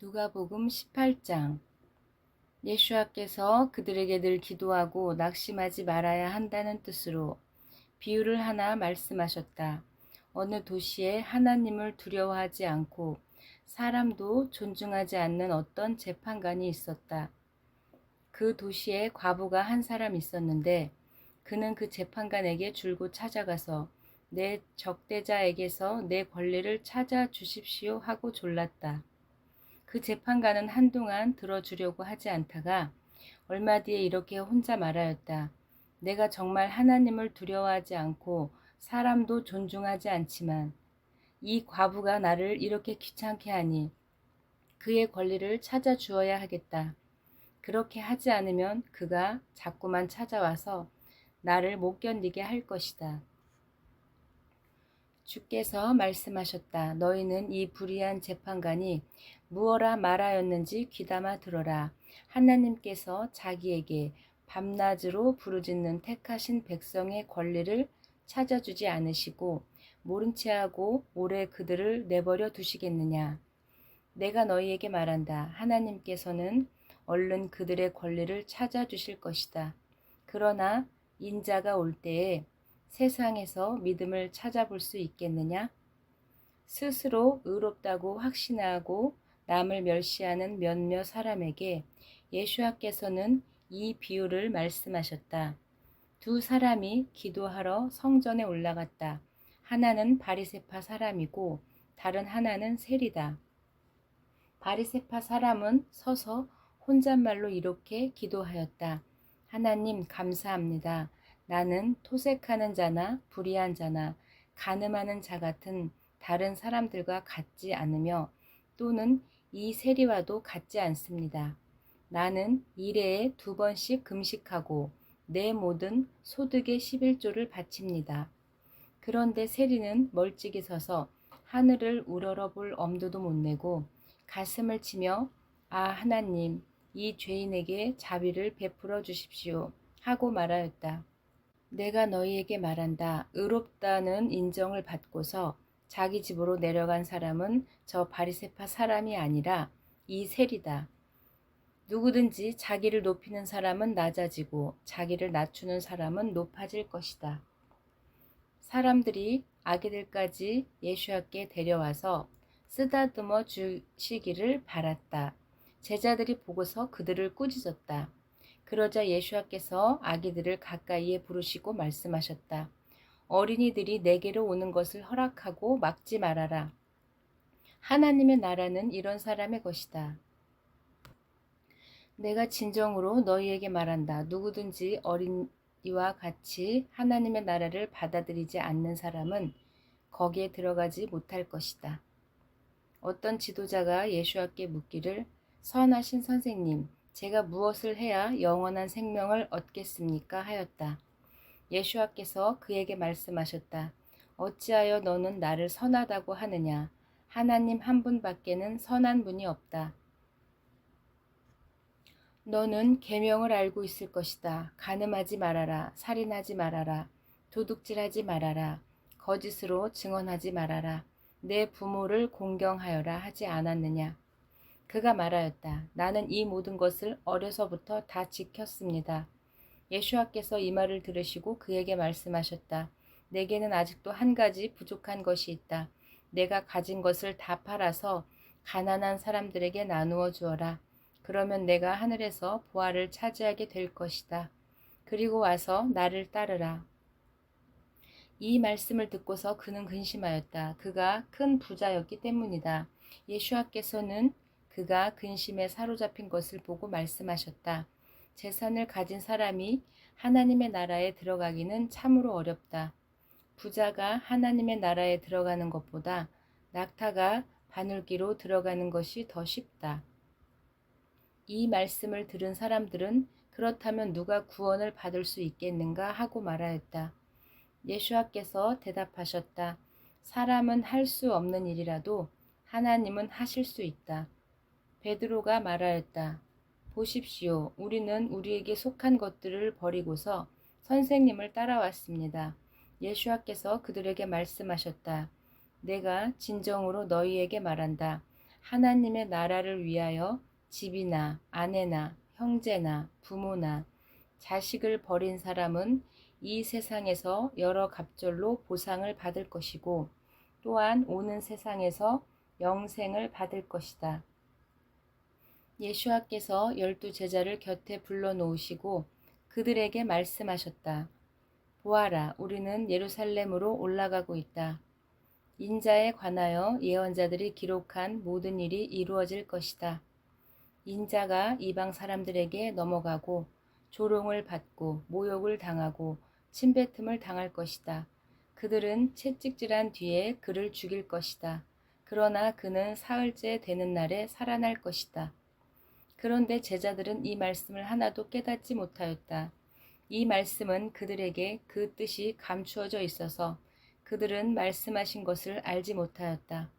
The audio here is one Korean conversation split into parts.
누가복음 18장. 예수께서 그들에게 늘 기도하고 낙심하지 말아야 한다는 뜻으로 비유를 하나 말씀하셨다. 어느 도시에 하나님을 두려워하지 않고 사람도 존중하지 않는 어떤 재판관이 있었다. 그 도시에 과부가 한 사람 있었는데 그는 그 재판관에게 줄곧 찾아가서 내 적대자에게서 내 권리를 찾아 주십시오 하고 졸랐다. 그 재판관은 한동안 들어주려고 하지 않다가 얼마 뒤에 이렇게 혼자 말하였다. 내가 정말 하나님을 두려워하지 않고 사람도 존중하지 않지만 이 과부가 나를 이렇게 귀찮게 하니 그의 권리를 찾아 주어야 하겠다. 그렇게 하지 않으면 그가 자꾸만 찾아와서 나를 못 견디게 할 것이다. 주께서 말씀하셨다. 너희는 이 불의한 재판관이 무엇라 말하였는지 귀담아 들어라. 하나님께서 자기에게 밤낮으로 부르짖는 택하신 백성의 권리를 찾아주지 않으시고 모른 체하고 오래 그들을 내버려 두시겠느냐. 내가 너희에게 말한다. 하나님께서는 얼른 그들의 권리를 찾아주실 것이다. 그러나 인자가 올 때에 세상에서 믿음을 찾아볼 수 있겠느냐? 스스로 의롭다고 확신하고 남을 멸시하는 몇몇 사람에게 예수께서는 이 비유를 말씀하셨다. 두 사람이 기도하러 성전에 올라갔다. 하나는 바리새파 사람이고 다른 하나는 세리다. 바리새파 사람은 서서 혼잣말로 이렇게 기도하였다. 하나님 감사합니다. 나는 토색하는 자나 불의한 자나 간음하는 자 같은 다른 사람들과 같지 않으며 또는 이 세리와도 같지 않습니다. 나는 일해에 2번씩 금식하고 내 모든 소득의 11조를 바칩니다. 그런데 세리는 멀찍이 서서 하늘을 우러러볼 엄두도 못 내고 가슴을 치며 아 하나님 이 죄인에게 자비를 베풀어 주십시오 하고 말하였다. 내가 너희에게 말한다. 의롭다는 인정을 받고서 자기 집으로 내려간 사람은 저 바리새파 사람이 아니라 이 세리다. 누구든지 자기를 높이는 사람은 낮아지고 자기를 낮추는 사람은 높아질 것이다. 사람들이 아기들까지 예수께 데려와서 쓰다듬어 주시기를 바랐다. 제자들이 보고서 그들을 꾸짖었다. 그러자 예수께서 아기들을 가까이에 부르시고 말씀하셨다. 어린이들이 내게로 오는 것을 허락하고 막지 말아라. 하나님의 나라는 이런 사람의 것이다. 내가 진정으로 너희에게 말한다. 누구든지 어린이와 같이 하나님의 나라를 받아들이지 않는 사람은 거기에 들어가지 못할 것이다. 어떤 지도자가 예수께 묻기를 선하신 선생님, 제가 무엇을 해야 영원한 생명을 얻겠습니까? 하였다. 예수께서 그에게 말씀하셨다. 어찌하여 너는 나를 선하다고 하느냐? 하나님 한 분밖에는 선한 분이 없다. 너는 계명을 알고 있을 것이다. 간음하지 말아라. 살인하지 말아라. 도둑질하지 말아라. 거짓으로 증언하지 말아라. 내 부모를 공경하여라 하지 않았느냐? 그가 말하였다. 나는 이 모든 것을 어려서부터 다 지켰습니다. 예수께서 이 말을 들으시고 그에게 말씀하셨다. 내게는 아직도 한 가지 부족한 것이 있다. 내가 가진 것을 다 팔아서 가난한 사람들에게 나누어 주어라. 그러면 내가 하늘에서 보화를 차지하게 될 것이다. 그리고 와서 나를 따르라. 이 말씀을 듣고서 그는 근심하였다. 그가 큰 부자였기 때문이다. 예수께서는 그가 근심에 사로잡힌 것을 보고 말씀하셨다. 재산을 가진 사람이 하나님의 나라에 들어가기는 참으로 어렵다. 부자가 하나님의 나라에 들어가는 것보다 낙타가 바늘기로 들어가는 것이 더 쉽다. 이 말씀을 들은 사람들은 그렇다면 누가 구원을 받을 수 있겠는가 하고 말하였다. 예수께서 대답하셨다. 사람은 할 수 없는 일이라도 하나님은 하실 수 있다. 베드로가 말하였다. 보십시오. 우리는 우리에게 속한 것들을 버리고서 선생님을 따라왔습니다. 예수께서 그들에게 말씀하셨다. 내가 진정으로 너희에게 말한다. 하나님의 나라를 위하여 집이나 아내나 형제나 부모나 자식을 버린 사람은 이 세상에서 여러 갑절로 보상을 받을 것이고 또한 오는 세상에서 영생을 받을 것이다. 예수와께서 12제자를 곁에 불러놓으시고 그들에게 말씀하셨다. 보아라, 우리는 예루살렘으로 올라가고 있다. 인자에 관하여 예언자들이 기록한 모든 일이 이루어질 것이다. 인자가 이방 사람들에게 넘어가고 조롱을 받고 모욕을 당하고 침뱉음을 당할 것이다. 그들은 채찍질한 뒤에 그를 죽일 것이다. 그러나 그는 사흘째 되는 날에 살아날 것이다. 그런데 제자들은 이 말씀을 하나도 깨닫지 못하였다. 이 말씀은 그들에게 그 뜻이 감추어져 있어서 그들은 말씀하신 것을 알지 못하였다.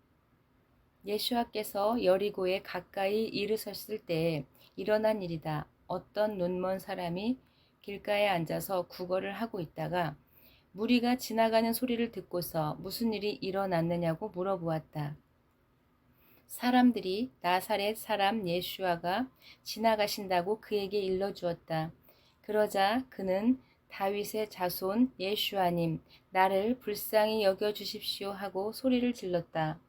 예수와께서 여리고에 가까이 이르셨을 때에 일어난 일이다. 어떤 눈먼 사람이 길가에 앉아서 구걸을 하고 있다가 무리가 지나가는 소리를 듣고서 무슨 일이 일어났느냐고 물어보았다. 사람들이 나사렛 사람 예수와가 지나가신다고 그에게 일러주었다. 그러자 그는 다윗의 자손 예수아님, 나를 불쌍히 여겨주십시오 하고 소리를 질렀다.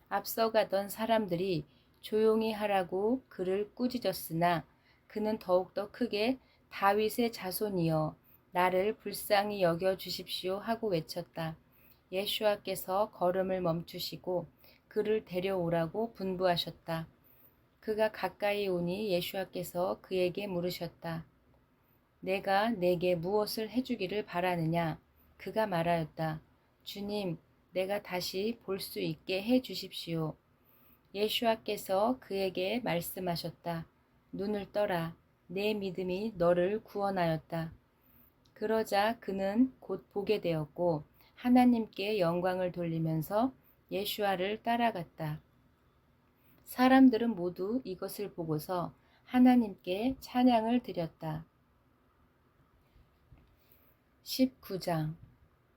앞서가던 사람들이 조용히 하라고 그를 꾸짖었으나 그는 더욱더 크게 다윗의 자손이여 나를 불쌍히 여겨주십시오 하고 외쳤다. 예수와께서 걸음을 멈추시고 그를 데려오라고 분부하셨다. 그가 가까이 오니 예수와께서 그에게 물으셨다. 내가 내게 무엇을 해주기를 바라느냐? 그가 말하였다. 주님, 내가 다시 볼 수 있게 해 주십시오. 예수와께서 그에게 말씀하셨다. 눈을 떠라. 내 믿음이 너를 구원하였다. 그러자 그는 곧 보게 되었고 하나님께 영광을 돌리면서 예수와를 따라갔다. 사람들은 모두 이것을 보고서 하나님께 찬양을 드렸다. 19장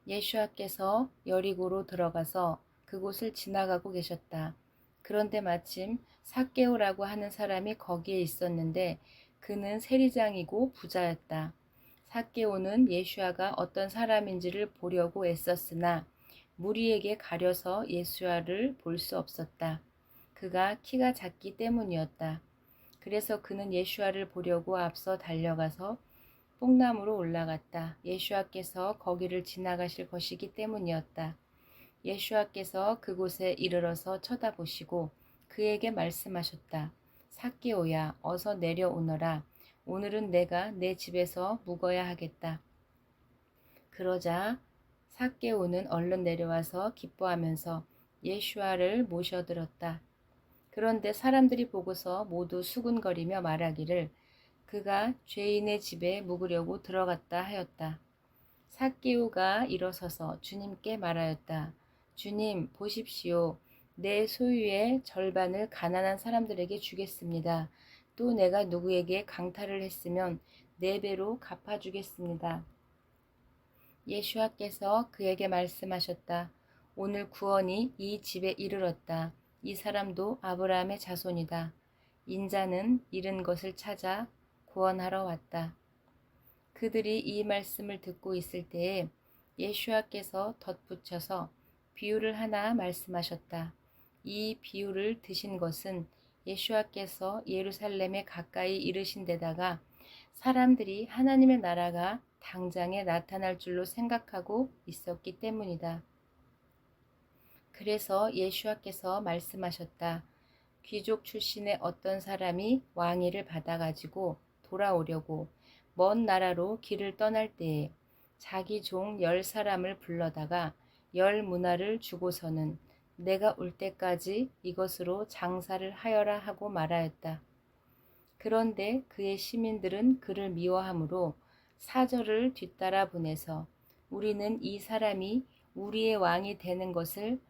예수와께서 여리고로 들어가서 그곳을 지나가고 계셨다. 그런데 마침 삭개오라고 하는 사람이 거기에 있었는데 그는 세리장이고 부자였다. 삭개오는 예수와가 어떤 사람인지를 보려고 애썼으나 무리에게 가려서 예수와를 볼 수 없었다. 그가 키가 작기 때문이었다. 그래서 그는 예수와를 보려고 앞서 달려가서 뽕나무로 올라갔다. 예수와께서 거기를 지나가실 것이기 때문이었다. 예수와께서 그곳에 이르러서 쳐다보시고 그에게 말씀하셨다. 삭개오야, 어서 내려오너라. 오늘은 내가 내 집에서 묵어야 하겠다. 그러자 삭개오는 얼른 내려와서 기뻐하면서 예수와를 모셔들었다. 그런데 사람들이 보고서 모두 수군거리며 말하기를 그가 죄인의 집에 묵으려고 들어갔다 하였다. 삭개오가 일어서서 주님께 말하였다. 주님, 보십시오. 내 소유의 절반을 가난한 사람들에게 주겠습니다. 또 내가 누구에게 강탈을 했으면 4배로 갚아주겠습니다. 예수와께서 그에게 말씀하셨다. 오늘 구원이 이 집에 이르렀다. 이 사람도 아브라함의 자손이다. 인자는 잃은 것을 찾아 구원하러 왔다. 그들이 이 말씀을 듣고 있을 때에 예수와께서 덧붙여서 비유를 하나 말씀하셨다. 이 비유를 드신 것은 예수와께서 예루살렘에 가까이 이르신 데다가 사람들이 하나님의 나라가 당장에 나타날 줄로 생각하고 있었기 때문이다. 그래서 예수와께서 말씀하셨다. 귀족 출신의 어떤 사람이 왕위를 받아가지고 돌아오려고 먼 나라로 길을 떠날 때에 자기 종 10사람을 불러다가 10문화를 주고서는 내가 올 때까지 이것으로 장사를 하여라 하고 말하였다. 그런데 그의 시민들은 그를 미워하므로 사절을 뒤따라 보내서 우리는 이 사람이 우리의 왕이 되는 것을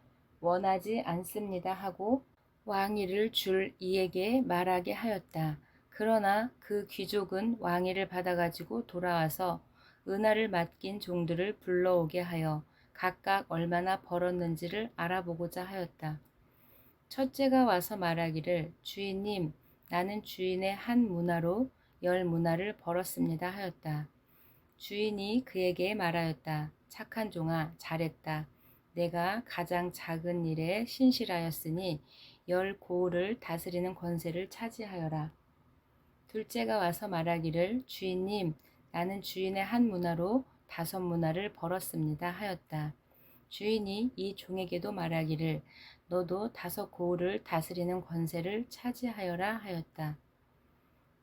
원하지 않습니다 하고 왕위를 줄 이에게 말하게 하였다. 그러나 그 귀족은 왕위를 받아가지고 돌아와서 은하를 맡긴 종들을 불러오게 하여 각각 얼마나 벌었는지를 알아보고자 하였다. 첫째가 와서 말하기를 주인님 나는 주인의 한 문화로 10문화를 벌었습니다 하였다. 주인이 그에게 말하였다. 착한 종아 잘했다. 내가 가장 작은 일에 신실하였으니 10고을을 다스리는 권세를 차지하여라. 둘째가 와서 말하기를 주인님 나는 주인의 한 문화로 5문화를 벌었습니다 하였다. 주인이 이 종에게도 말하기를 너도 5고을을 다스리는 권세를 차지하여라 하였다.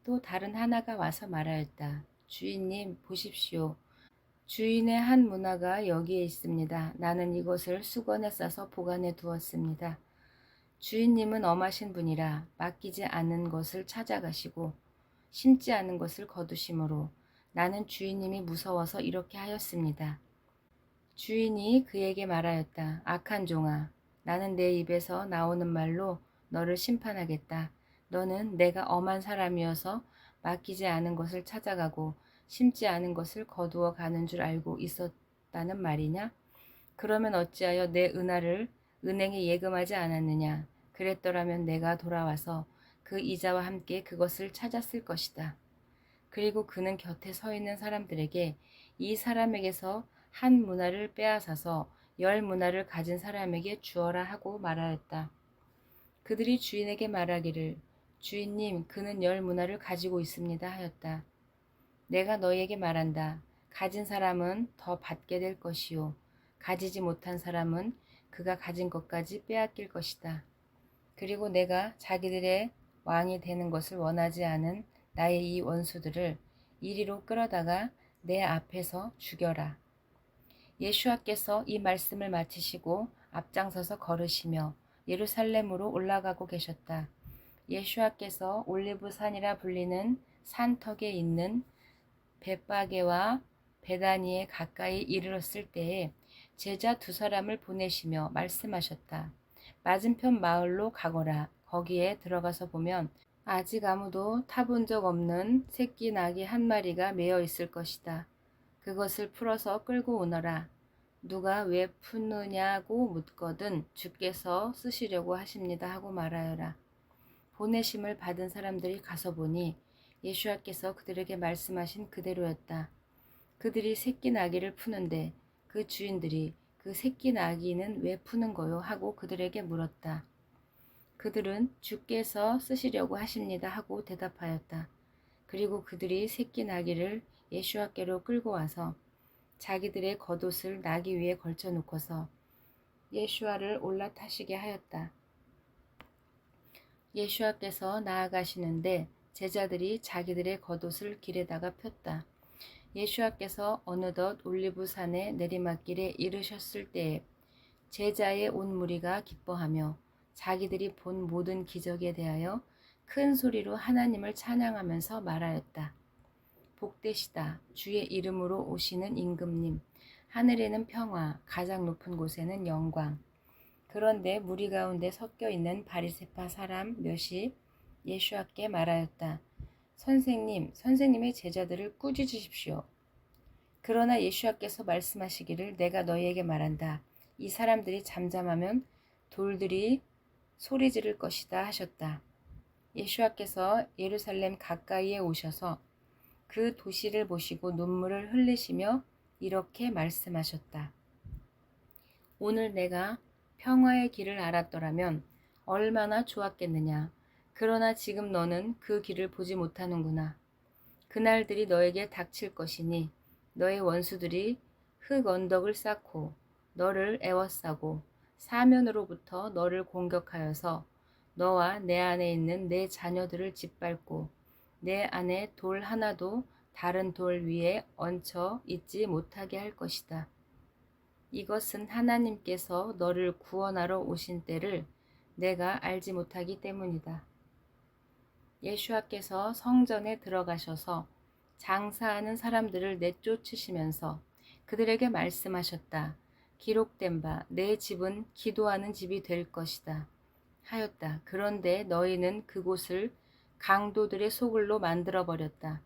또 다른 하나가 와서 말하였다. 주인님 보십시오. 주인의 한 문화가 여기에 있습니다. 나는 이것을 수건에 싸서 보관해 두었습니다. 주인님은 엄하신 분이라 맡기지 않은 것을 찾아가시고 심지 않은 것을 거두심으로 나는 주인님이 무서워서 이렇게 하였습니다. 주인이 그에게 말하였다. 악한 종아, 나는 내 입에서 나오는 말로 너를 심판하겠다. 너는 내가 엄한 사람이어서 맡기지 않은 것을 찾아가고 심지 않은 것을 거두어 가는 줄 알고 있었다는 말이냐? 그러면 어찌하여 내 은하를 은행에 예금하지 않았느냐? 그랬더라면 내가 돌아와서 그 이자와 함께 그것을 찾았을 것이다. 그리고 그는 곁에 서 있는 사람들에게 이 사람에게서 한 문화를 빼앗아서 10문화를 가진 사람에게 주어라 하고 말하였다. 그들이 주인에게 말하기를 주인님 그는 10문화를 가지고 있습니다 하였다. 내가 너희에게 말한다. 가진 사람은 더 받게 될 것이요 가지지 못한 사람은 그가 가진 것까지 빼앗길 것이다. 그리고 내가 자기들의 왕이 되는 것을 원하지 않은 나의 이 원수들을 이리로 끌어다가 내 앞에서 죽여라. 예수와께서 이 말씀을 마치시고 앞장서서 걸으시며 예루살렘으로 올라가고 계셨다. 예수와께서 올리브산이라 불리는 산턱에 있는 벳바게와 베다니에 가까이 이르렀을 때에 제자 2사람을 보내시며 말씀하셨다. 맞은편 마을로 가거라. 거기에 들어가서 보면 아직 아무도 타본 적 없는 새끼 나귀 한 마리가 매어 있을 것이다. 그것을 풀어서 끌고 오너라. 누가 왜 푸느냐고 묻거든 주께서 쓰시려고 하십니다 하고 말하여라. 보내심을 받은 사람들이 가서 보니 예수와께서 그들에게 말씀하신 그대로였다. 그들이 새끼 나귀를 푸는데 그 주인들이 그 새끼 나귀는 왜 푸는 거요? 하고 그들에게 물었다. 그들은 주께서 쓰시려고 하십니다 하고 대답하였다. 그리고 그들이 새끼 나귀를 예수와께로 끌고 와서 자기들의 겉옷을 나귀 위에 걸쳐 놓고서 예수와를 올라타시게 하였다. 예수와께서 나아가시는데 제자들이 자기들의 겉옷을 길에다가 폈다. 예수와께서 어느덧 올리브산의 내리막길에 이르셨을 때에 제자의 온 무리가 기뻐하며 자기들이 본 모든 기적에 대하여 큰 소리로 하나님을 찬양하면서 말하였다. 복되시다. 주의 이름으로 오시는 임금님. 하늘에는 평화, 가장 높은 곳에는 영광. 그런데 무리 가운데 섞여 있는 바리새파 사람 몇이 예수와께 말하였다. 선생님, 선생님의 제자들을 꾸짖으십시오. 그러나 예수와께서 말씀하시기를 내가 너희에게 말한다. 이 사람들이 잠잠하면 돌들이 소리 지를 것이다 하셨다. 예수와께서 예루살렘 가까이에 오셔서 그 도시를 보시고 눈물을 흘리시며 이렇게 말씀하셨다. 오늘 내가 평화의 길을 알았더라면 얼마나 좋았겠느냐. 그러나 지금 너는 그 길을 보지 못하는구나. 그날들이 너에게 닥칠 것이니 너의 원수들이 흙 언덕을 쌓고 너를 애워싸고 사면으로부터 너를 공격하여서 너와 내 안에 있는 내 자녀들을 짓밟고 내 안에 돌 하나도 다른 돌 위에 얹혀 있지 못하게 할 것이다. 이것은 하나님께서 너를 구원하러 오신 때를 내가 알지 못하기 때문이다. 예수와께서 성전에 들어가셔서 장사하는 사람들을 내쫓으시면서 그들에게 말씀하셨다. 기록된 바 내 집은 기도하는 집이 될 것이다 하였다. 그런데 너희는 그곳을 강도들의 소굴로 만들어버렸다.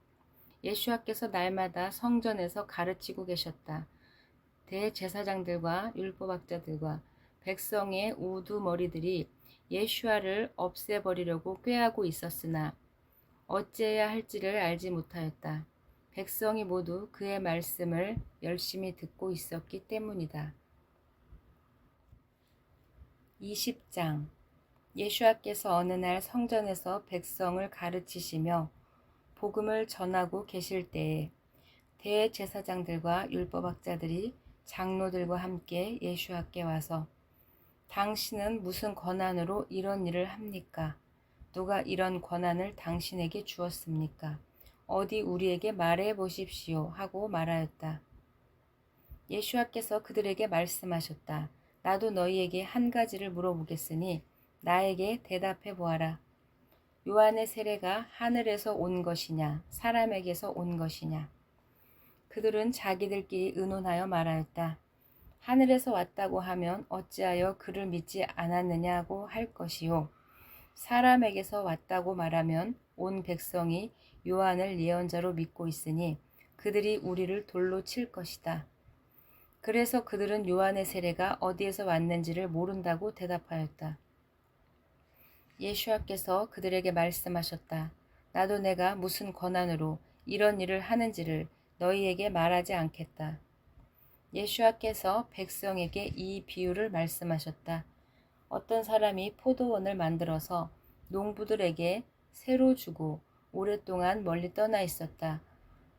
예수와께서 날마다 성전에서 가르치고 계셨다. 대제사장들과 율법학자들과 백성의 우두머리들이 예슈아를 없애버리려고 꾀하고 있었으나 어찌해야 할지를 알지 못하였다. 백성이 모두 그의 말씀을 열심히 듣고 있었기 때문이다. 20장. 예수께서 어느 날 성전에서 백성을 가르치시며 복음을 전하고 계실 때에 대제사장들과 율법학자들이 장로들과 함께 예수께 와서 당신은 무슨 권한으로 이런 일을 합니까? 누가 이런 권한을 당신에게 주었습니까? 어디 우리에게 말해 보십시오 하고 말하였다. 예수께서 그들에게 말씀하셨다. 나도 너희에게 한 가지를 물어보겠으니 나에게 대답해 보아라. 요한의 세례가 하늘에서 온 것이냐 사람에게서 온 것이냐? 그들은 자기들끼리 의논하여 말하였다. 하늘에서 왔다고 하면 어찌하여 그를 믿지 않았느냐고 할 것이요. 사람에게서 왔다고 말하면 온 백성이 요한을 예언자로 믿고 있으니 그들이 우리를 돌로 칠 것이다. 그래서 그들은 요한의 세례가 어디에서 왔는지를 모른다고 대답하였다. 예수께서 그들에게 말씀하셨다. 나도 내가 무슨 권한으로 이런 일을 하는지를 너희에게 말하지 않겠다. 예수께서 백성에게 이 비유를 말씀하셨다. 어떤 사람이 포도원을 만들어서 농부들에게 새로 주고 오랫동안 멀리 떠나 있었다.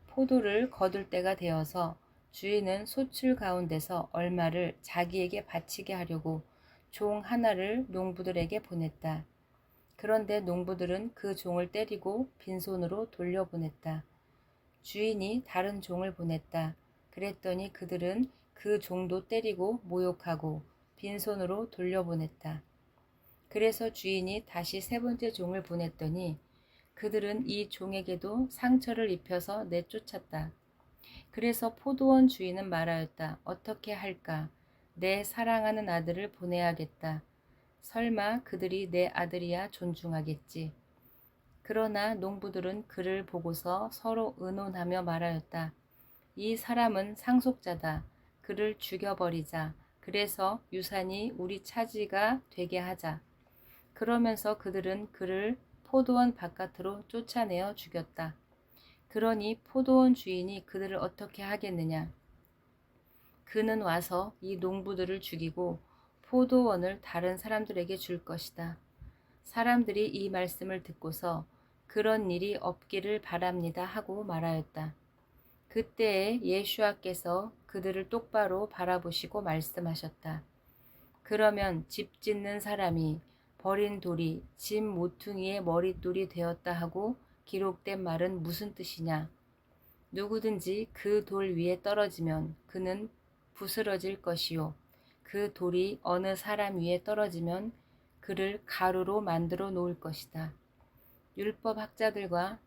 포도를 거둘 때가 되어서 주인은 소출 가운데서 얼마를 자기에게 바치게 하려고 종 하나를 농부들에게 보냈다. 그런데 농부들은 그 종을 때리고 빈손으로 돌려보냈다. 주인이 다른 종을 보냈다. 그랬더니 그들은 그 종도 때리고 모욕하고 빈손으로 돌려보냈다. 그래서 주인이 다시 세 번째 종을 보냈더니 그들은 이 종에게도 상처를 입혀서 내쫓았다. 그래서 포도원 주인은 말하였다. 어떻게 할까? 내 사랑하는 아들을 보내야겠다. 설마 그들이 내 아들이야 존중하겠지. 그러나 농부들은 그를 보고서 서로 의논하며 말하였다. 이 사람은 상속자다. 그를 죽여버리자. 그래서 유산이 우리 차지가 되게 하자. 그러면서 그들은 그를 포도원 바깥으로 쫓아내어 죽였다. 그러니 포도원 주인이 그들을 어떻게 하겠느냐. 그는 와서 이 농부들을 죽이고 포도원을 다른 사람들에게 줄 것이다. 사람들이 이 말씀을 듣고서 그런 일이 없기를 바랍니다 하고 말하였다. 그때에 예수께서 그들을 똑바로 바라보시고 말씀하셨다. 그러면 집 짓는 사람이 버린 돌이 집 모퉁이의 머릿돌이 되었다 하고 기록된 말은 무슨 뜻이냐? 누구든지 그 돌 위에 떨어지면 그는 부스러질 것이요. 그 돌이 어느 사람 위에 떨어지면 그를 가루로 만들어 놓을 것이다. 율법 학자들과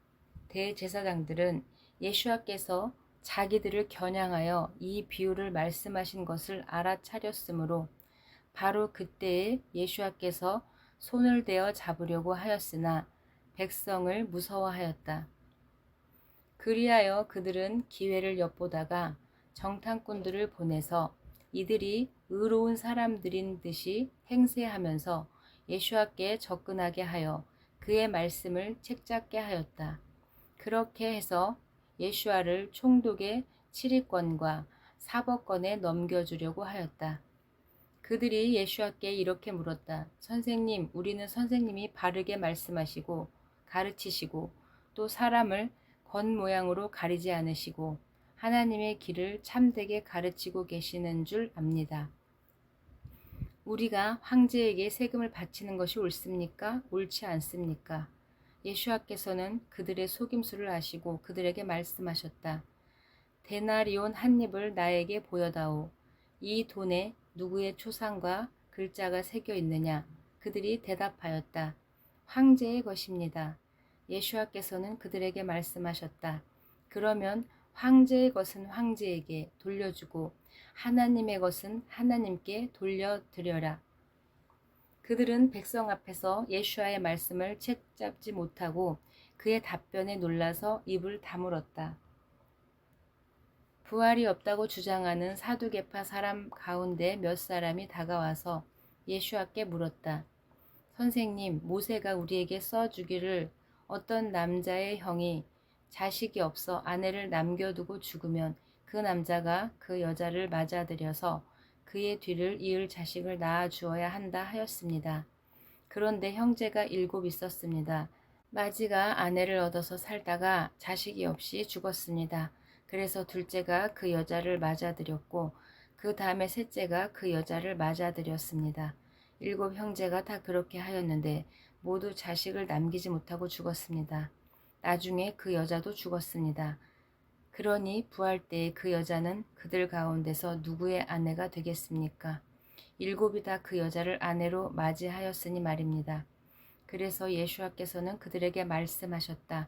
대제사장들은 예수께서 자기들을 겨냥하여 이 비유를 말씀하신 것을 알아차렸으므로 바로 그때에 예수께서 손을 대어 잡으려고 하였으나 백성을 무서워하였다. 그리하여 그들은 기회를 엿보다가 정탐꾼들을 보내서 이들이 의로운 사람들인 듯이 행세하면서 예수께 접근하게 하여 그의 말씀을 책잡게 하였다. 그렇게 해서 예수를 총독의 치리권과 사법권에 넘겨주려고 하였다. 그들이 예수께 이렇게 물었다. 선생님, 우리는 선생님이 바르게 말씀하시고 가르치시고 또 사람을 겉모양으로 가리지 않으시고 하나님의 길을 참되게 가르치고 계시는 줄 압니다. 우리가 황제에게 세금을 바치는 것이 옳습니까? 옳지 않습니까? 예수께서는 그들의 속임수를 아시고 그들에게 말씀하셨다. 데나리온 한 입을 나에게 보여다오. 이 돈에 누구의 초상과 글자가 새겨 있느냐? 그들이 대답하였다. 황제의 것입니다. 예수께서는 그들에게 말씀하셨다. 그러면 황제의 것은 황제에게 돌려주고 하나님의 것은 하나님께 돌려드려라. 그들은 백성 앞에서 예수와의 말씀을 책잡지 못하고 그의 답변에 놀라서 입을 다물었다. 부활이 없다고 주장하는 사두개파 사람 가운데 몇 사람이 다가와서 예수께 물었다. 선생님, 모세가 우리에게 써주기를 어떤 남자의 형이 자식이 없어 아내를 남겨두고 죽으면 그 남자가 그 여자를 맞아들여서 그의 뒤를 이을 자식을 낳아 주어야 한다 하였습니다. 그런데 형제가 7 있었습니다. 마지가 아내를 얻어서 살다가 자식이 없이 죽었습니다. 그래서 둘째가 그 여자를 맞아들였고 그 다음에 셋째가 그 여자를 맞아들였습니다. 7 형제가 다 그렇게 하였는데 모두 자식을 남기지 못하고 죽었습니다. 나중에 그 여자도 죽었습니다. 그러니 부활 때에 그 여자는 그들 가운데서 누구의 아내가 되겠습니까? 7이 다 그 여자를 아내로 맞이하였으니 말입니다. 그래서 예수와께서는 그들에게 말씀하셨다.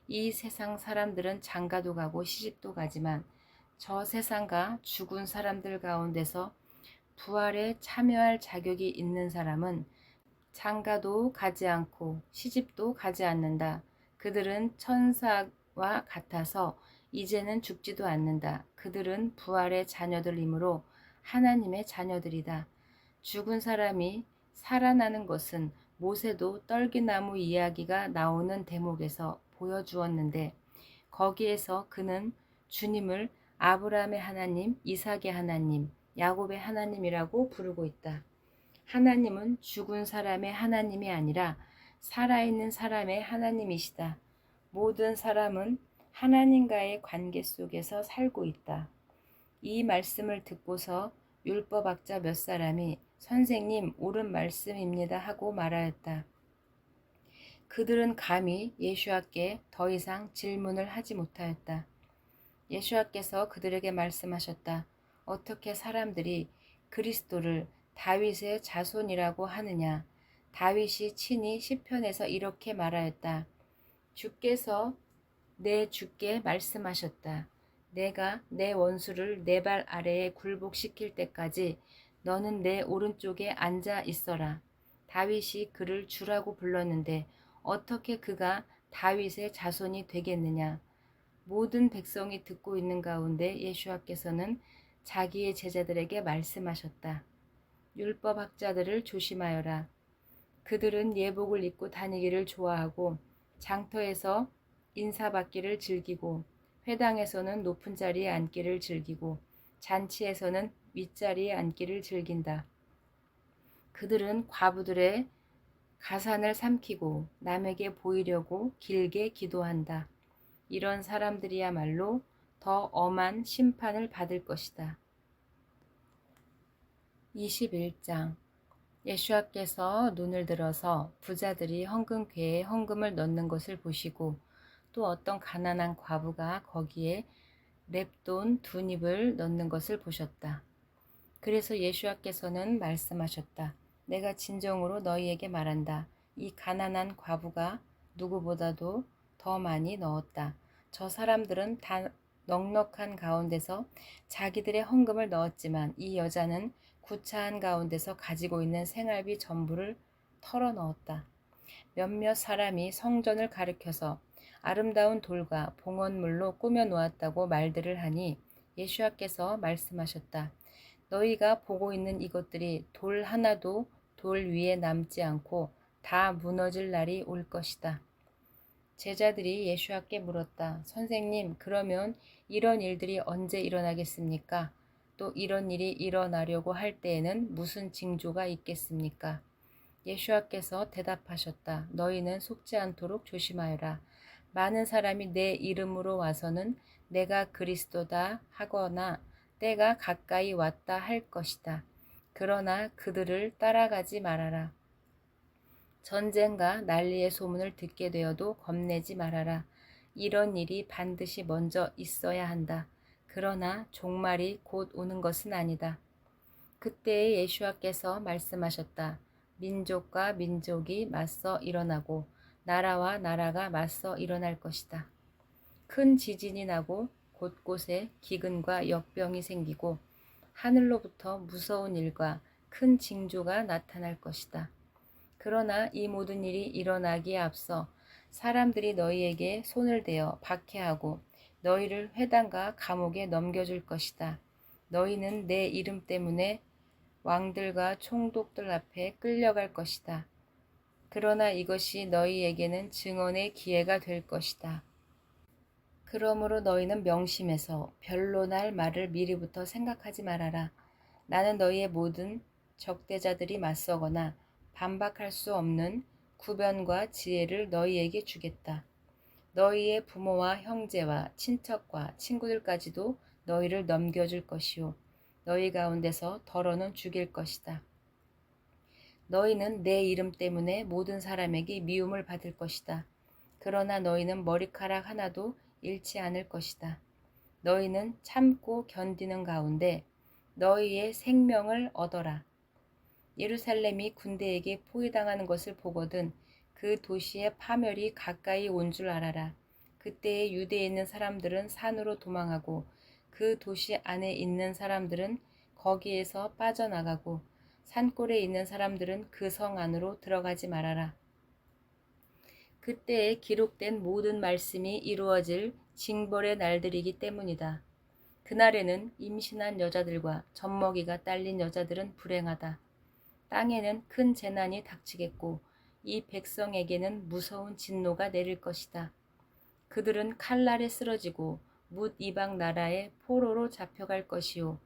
이 세상 사람들은 장가도 가고 시집도 가지만 저 세상과 죽은 사람들 가운데서 부활에 참여할 자격이 있는 사람은 장가도 가지 않고 시집도 가지 않는다. 그들은 천사와 같아서 이제는 죽지도 않는다. 그들은 부활의 자녀들이므로 하나님의 자녀들이다. 죽은 사람이 살아나는 것은 모세도 떨기나무 이야기가 나오는 대목에서 보여주었는데 거기에서 그는 주님을 아브라함의 하나님, 이삭의 하나님, 야곱의 하나님이라고 부르고 있다. 하나님은 죽은 사람의 하나님이 아니라 살아있는 사람의 하나님이시다. 모든 사람은 하나님과의 관계 속에서 살고 있다. 이 말씀을 듣고서 율법학자 몇 사람이 선생님 옳은 말씀입니다 하고 말하였다. 그들은 감히 예수와께 더 이상 질문을 하지 못하였다. 예수와께서 그들에게 말씀하셨다. 어떻게 사람들이 그리스도를 다윗의 자손이라고 하느냐? 다윗이 친히 시편에서 이렇게 말하였다. 주께서 내 주께 말씀하셨다. 내가 내 원수를 내 발 아래에 굴복시킬 때까지 너는 내 오른쪽에 앉아 있어라. 다윗이 그를 주라고 불렀는데 어떻게 그가 다윗의 자손이 되겠느냐? 모든 백성이 듣고 있는 가운데 예수와께서는 자기의 제자들에게 말씀하셨다. 율법학자들을 조심하여라. 그들은 예복을 입고 다니기를 좋아하고 장터에서 인사받기를 즐기고 회당에서는 높은 자리에 앉기를 즐기고 잔치에서는 윗자리에 앉기를 즐긴다. 그들은 과부들의 가산을 삼키고 남에게 보이려고 길게 기도한다. 이런 사람들이야말로 더 엄한 심판을 받을 것이다. 21장 예수와께서 눈을 들어서 부자들이 헌금궤에 헌금을 넣는 것을 보시고 또 어떤 가난한 과부가 거기에 렙돈 2닙을 넣는 것을 보셨다. 그래서 예수와께서는 말씀하셨다. 내가 진정으로 너희에게 말한다. 이 가난한 과부가 누구보다도 더 많이 넣었다. 저 사람들은 다 넉넉한 가운데서 자기들의 헌금을 넣었지만 이 여자는 구차한 가운데서 가지고 있는 생활비 전부를 털어 넣었다. 몇몇 사람이 성전을 가리켜서 아름다운 돌과 봉헌물로 꾸며 놓았다고 말들을 하니 예수와께서 말씀하셨다. 너희가 보고 있는 이것들이 돌 하나도 돌 위에 남지 않고 다 무너질 날이 올 것이다. 제자들이 예수와께 물었다. 선생님, 그러면 이런 일들이 언제 일어나겠습니까? 또 이런 일이 일어나려고 할 때에는 무슨 징조가 있겠습니까? 예수와께서 대답하셨다. 너희는 속지 않도록 조심하여라. 많은 사람이 내 이름으로 와서는 내가 그리스도다 하거나 때가 가까이 왔다 할 것이다. 그러나 그들을 따라가지 말아라. 전쟁과 난리의 소문을 듣게 되어도 겁내지 말아라. 이런 일이 반드시 먼저 있어야 한다. 그러나 종말이 곧 오는 것은 아니다. 그때에 예수와께서 말씀하셨다. 민족과 민족이 맞서 일어나고 나라와 나라가 맞서 일어날 것이다. 큰 지진이 나고 곳곳에 기근과 역병이 생기고 하늘로부터 무서운 일과 큰 징조가 나타날 것이다. 그러나 이 모든 일이 일어나기에 앞서 사람들이 너희에게 손을 대어 박해하고 너희를 회당과 감옥에 넘겨줄 것이다. 너희는 내 이름 때문에 왕들과 총독들 앞에 끌려갈 것이다. 그러나 이것이 너희에게는 증언의 기회가 될 것이다. 그러므로 너희는 명심해서 변론할 말을 미리부터 생각하지 말아라. 나는 너희의 모든 적대자들이 맞서거나 반박할 수 없는 구변과 지혜를 너희에게 주겠다. 너희의 부모와 형제와 친척과 친구들까지도 너희를 넘겨줄 것이요. 너희 가운데서 더러는 죽일 것이다. 너희는 내 이름 때문에 모든 사람에게 미움을 받을 것이다. 그러나 너희는 머리카락 하나도 잃지 않을 것이다. 너희는 참고 견디는 가운데 너희의 생명을 얻어라. 예루살렘이 군대에게 포위당하는 것을 보거든 그 도시의 파멸이 가까이 온 줄 알아라. 그때에 유대에 있는 사람들은 산으로 도망하고 그 도시 안에 있는 사람들은 거기에서 빠져나가고 산골에 있는 사람들은 그 성 안으로 들어가지 말아라. 그때에 기록된 모든 말씀이 이루어질 징벌의 날들이기 때문이다. 그날에는 임신한 여자들과 젖먹이가 딸린 여자들은 불행하다. 땅에는 큰 재난이 닥치겠고 이 백성에게는 무서운 진노가 내릴 것이다. 그들은 칼날에 쓰러지고 뭇 이방 나라의 포로로 잡혀갈 것이요.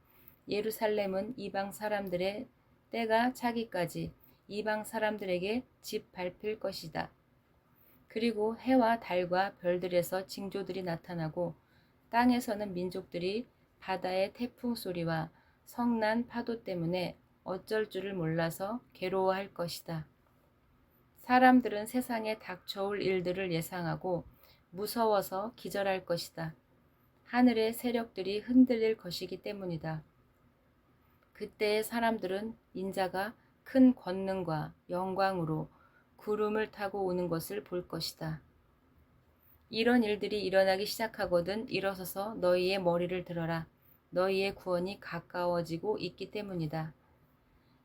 예루살렘은 이방 사람들의 때가 차기까지 이방 사람들에게 집 밟힐 것이다. 그리고 해와 달과 별들에서 징조들이 나타나고 땅에서는 민족들이 바다의 태풍 소리와 성난 파도 때문에 어쩔 줄을 몰라서 괴로워할 것이다. 사람들은 세상에 닥쳐올 일들을 예상하고 무서워서 기절할 것이다. 하늘의 세력들이 흔들릴 것이기 때문이다. 그때의 사람들은 인자가 큰 권능과 영광으로 구름을 타고 오는 것을 볼 것이다. 이런 일들이 일어나기 시작하거든 일어서서 너희의 머리를 들어라. 너희의 구원이 가까워지고 있기 때문이다.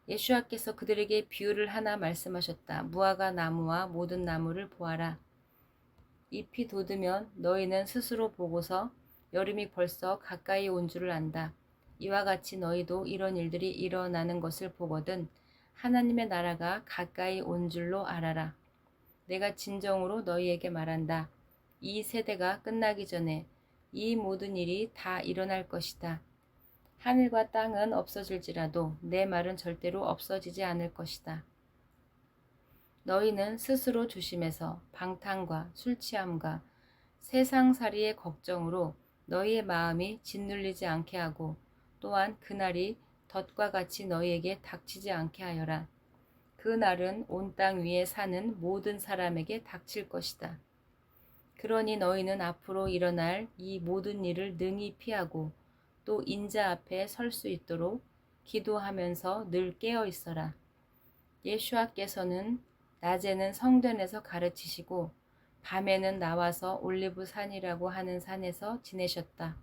예수와께서 그들에게 비유를 하나 말씀하셨다. 무화과 나무와 모든 나무를 보아라. 잎이 돋으면 너희는 스스로 보고서 여름이 벌써 가까이 온 줄을 안다. 이와 같이 너희도 이런 일들이 일어나는 것을 보거든 하나님의 나라가 가까이 온 줄로 알아라. 내가 진정으로 너희에게 말한다. 이 세대가 끝나기 전에 이 모든 일이 다 일어날 것이다. 하늘과 땅은 없어질지라도 내 말은 절대로 없어지지 않을 것이다. 너희는 스스로 조심해서 방탕과 술취함과 세상살이의 걱정으로 너희의 마음이 짓눌리지 않게 하고 또한 그날이 덫과 같이 너희에게 닥치지 않게 하여라. 그 날은 온 땅 위에 사는 모든 사람에게 닥칠 것이다. 그러니 너희는 앞으로 일어날 이 모든 일을 능히 피하고 또 인자 앞에 설 수 있도록 기도하면서 늘 깨어 있어라. 예수와께서는 낮에는 성전에서 가르치시고 밤에는 나와서 올리브 산이라고 하는 산에서 지내셨다.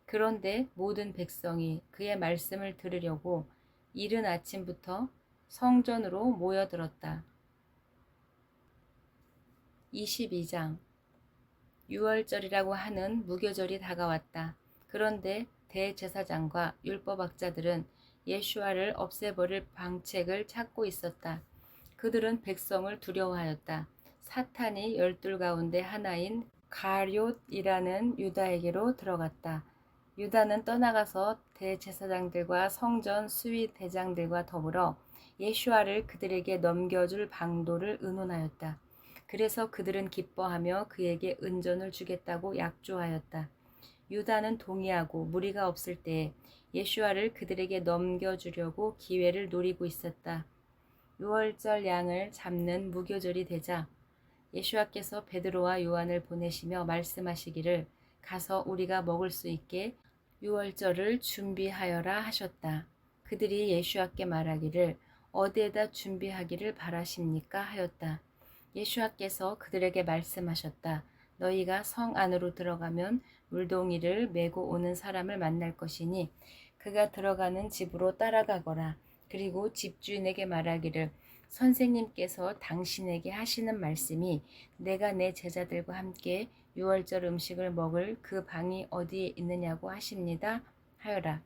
그런데 모든 백성이 그의 말씀을 들으려고 이른 아침부터 성전으로 모여들었다. 22장 유월절이라고 하는 무교절이 다가왔다. 그런데 대제사장과 율법학자들은 예수와를 없애버릴 방책을 찾고 있었다. 그들은 백성을 두려워하였다. 사탄이 12 가운데 하나인 가룟이라는 유다에게로 들어갔다. 유다는 떠나가서 대제사장들과 성전 수위 대장들과 더불어 예수와를 그들에게 넘겨줄 방도를 의논하였다. 그래서 그들은 기뻐하며 그에게 은전을 주겠다고 약조하였다. 유다는 동의하고 무리가 없을 때에 예수와를 그들에게 넘겨주려고 기회를 노리고 있었다. 유월절 양을 잡는 무교절이 되자 예수와께서 베드로와 요한을 보내시며 말씀하시기를 가서 우리가 먹을 수 있게 유월절을 준비하여라 하셨다. 그들이 예수와께 말하기를 어디에다 준비하기를 바라십니까 하였다. 예수와께서 그들에게 말씀하셨다. 너희가 성 안으로 들어가면 물동이를 메고 오는 사람을 만날 것이니 그가 들어가는 집으로 따라가거라. 그리고 집주인에게 말하기를 선생님께서 당신에게 하시는 말씀이 내가 내 제자들과 함께 유월절 음식을 먹을 그 방이 어디에 있느냐고 하십니다 하여라.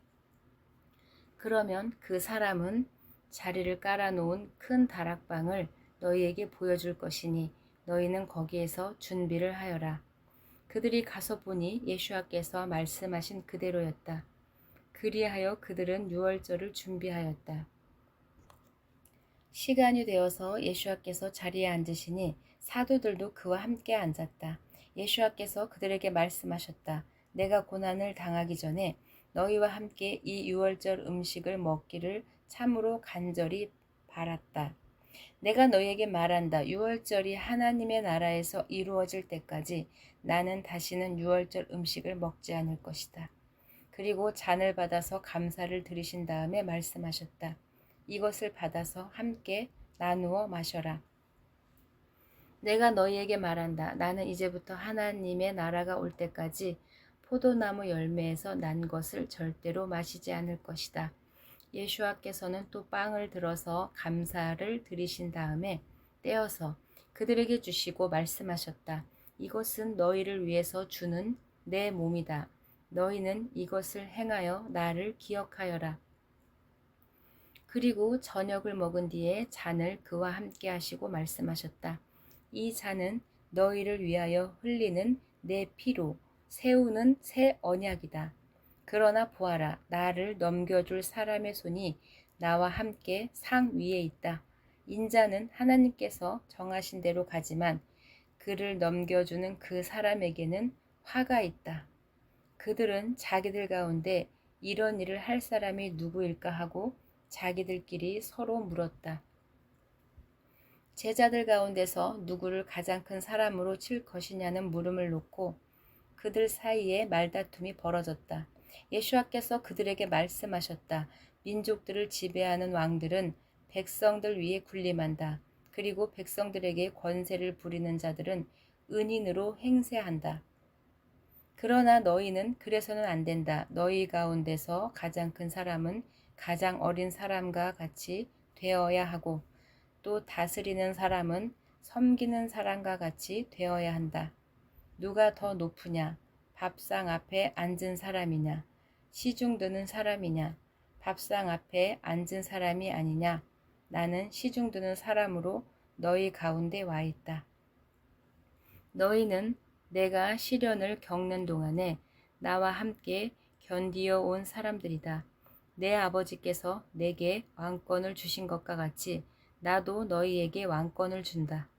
그러면 그 사람은 자리를 깔아놓은 큰 다락방을 너희에게 보여줄 것이니 너희는 거기에서 준비를 하여라. 그들이 가서 보니 예수와께서 말씀하신 그대로였다. 그리하여 그들은 유월절을 준비하였다. 시간이 되어서 예수와께서 자리에 앉으시니 사도들도 그와 함께 앉았다. 예수와께서 그들에게 말씀하셨다. 내가 고난을 당하기 전에 너희와 함께 이 유월절 음식을 먹기를 참으로 간절히 바랐다. 내가 너희에게 말한다. 유월절이 하나님의 나라에서 이루어질 때까지 나는 다시는 유월절 음식을 먹지 않을 것이다. 그리고 잔을 받아서 감사를 드리신 다음에 말씀하셨다. 이것을 받아서 함께 나누어 마셔라. 내가 너희에게 말한다. 나는 이제부터 하나님의 나라가 올 때까지 포도나무 열매에서 난 것을 절대로 마시지 않을 것이다. 예수와께서는 또 빵을 들어서 감사를 드리신 다음에 떼어서 그들에게 주시고 말씀하셨다. 이것은 너희를 위해서 주는 내 몸이다. 너희는 이것을 행하여 나를 기억하여라. 그리고 저녁을 먹은 뒤에 잔을 그와 함께 하시고 말씀하셨다. 이 잔은 너희를 위하여 흘리는 내 피로 세우는 새 언약이다. 그러나 보아라, 나를 넘겨줄 사람의 손이 나와 함께 상 위에 있다. 인자는 하나님께서 정하신 대로 가지만 그를 넘겨주는 그 사람에게는 화가 있다. 그들은 자기들 가운데 이런 일을 할 사람이 누구일까 하고 자기들끼리 서로 물었다. 제자들 가운데서 누구를 가장 큰 사람으로 칠 것이냐는 물음을 놓고 그들 사이에 말다툼이 벌어졌다. 예수와께서 그들에게 말씀하셨다. 민족들을 지배하는 왕들은 백성들 위에 군림한다. 그리고 백성들에게 권세를 부리는 자들은 은인으로 행세한다. 그러나 너희는 그래서는 안 된다. 너희 가운데서 가장 큰 사람은 가장 어린 사람과 같이 되어야 하고 또 다스리는 사람은 섬기는 사람과 같이 되어야 한다. 누가 더 높으냐? 밥상 앞에 앉은 사람이냐? 시중 드는 사람이냐? 밥상 앞에 앉은 사람이 아니냐? 나는 시중 드는 사람으로 너희 가운데 와 있다. 너희는 내가 시련을 겪는 동안에 나와 함께 견디어 온 사람들이다. 내 아버지께서 내게 왕권을 주신 것과 같이 나도 너희에게 왕권을 준다.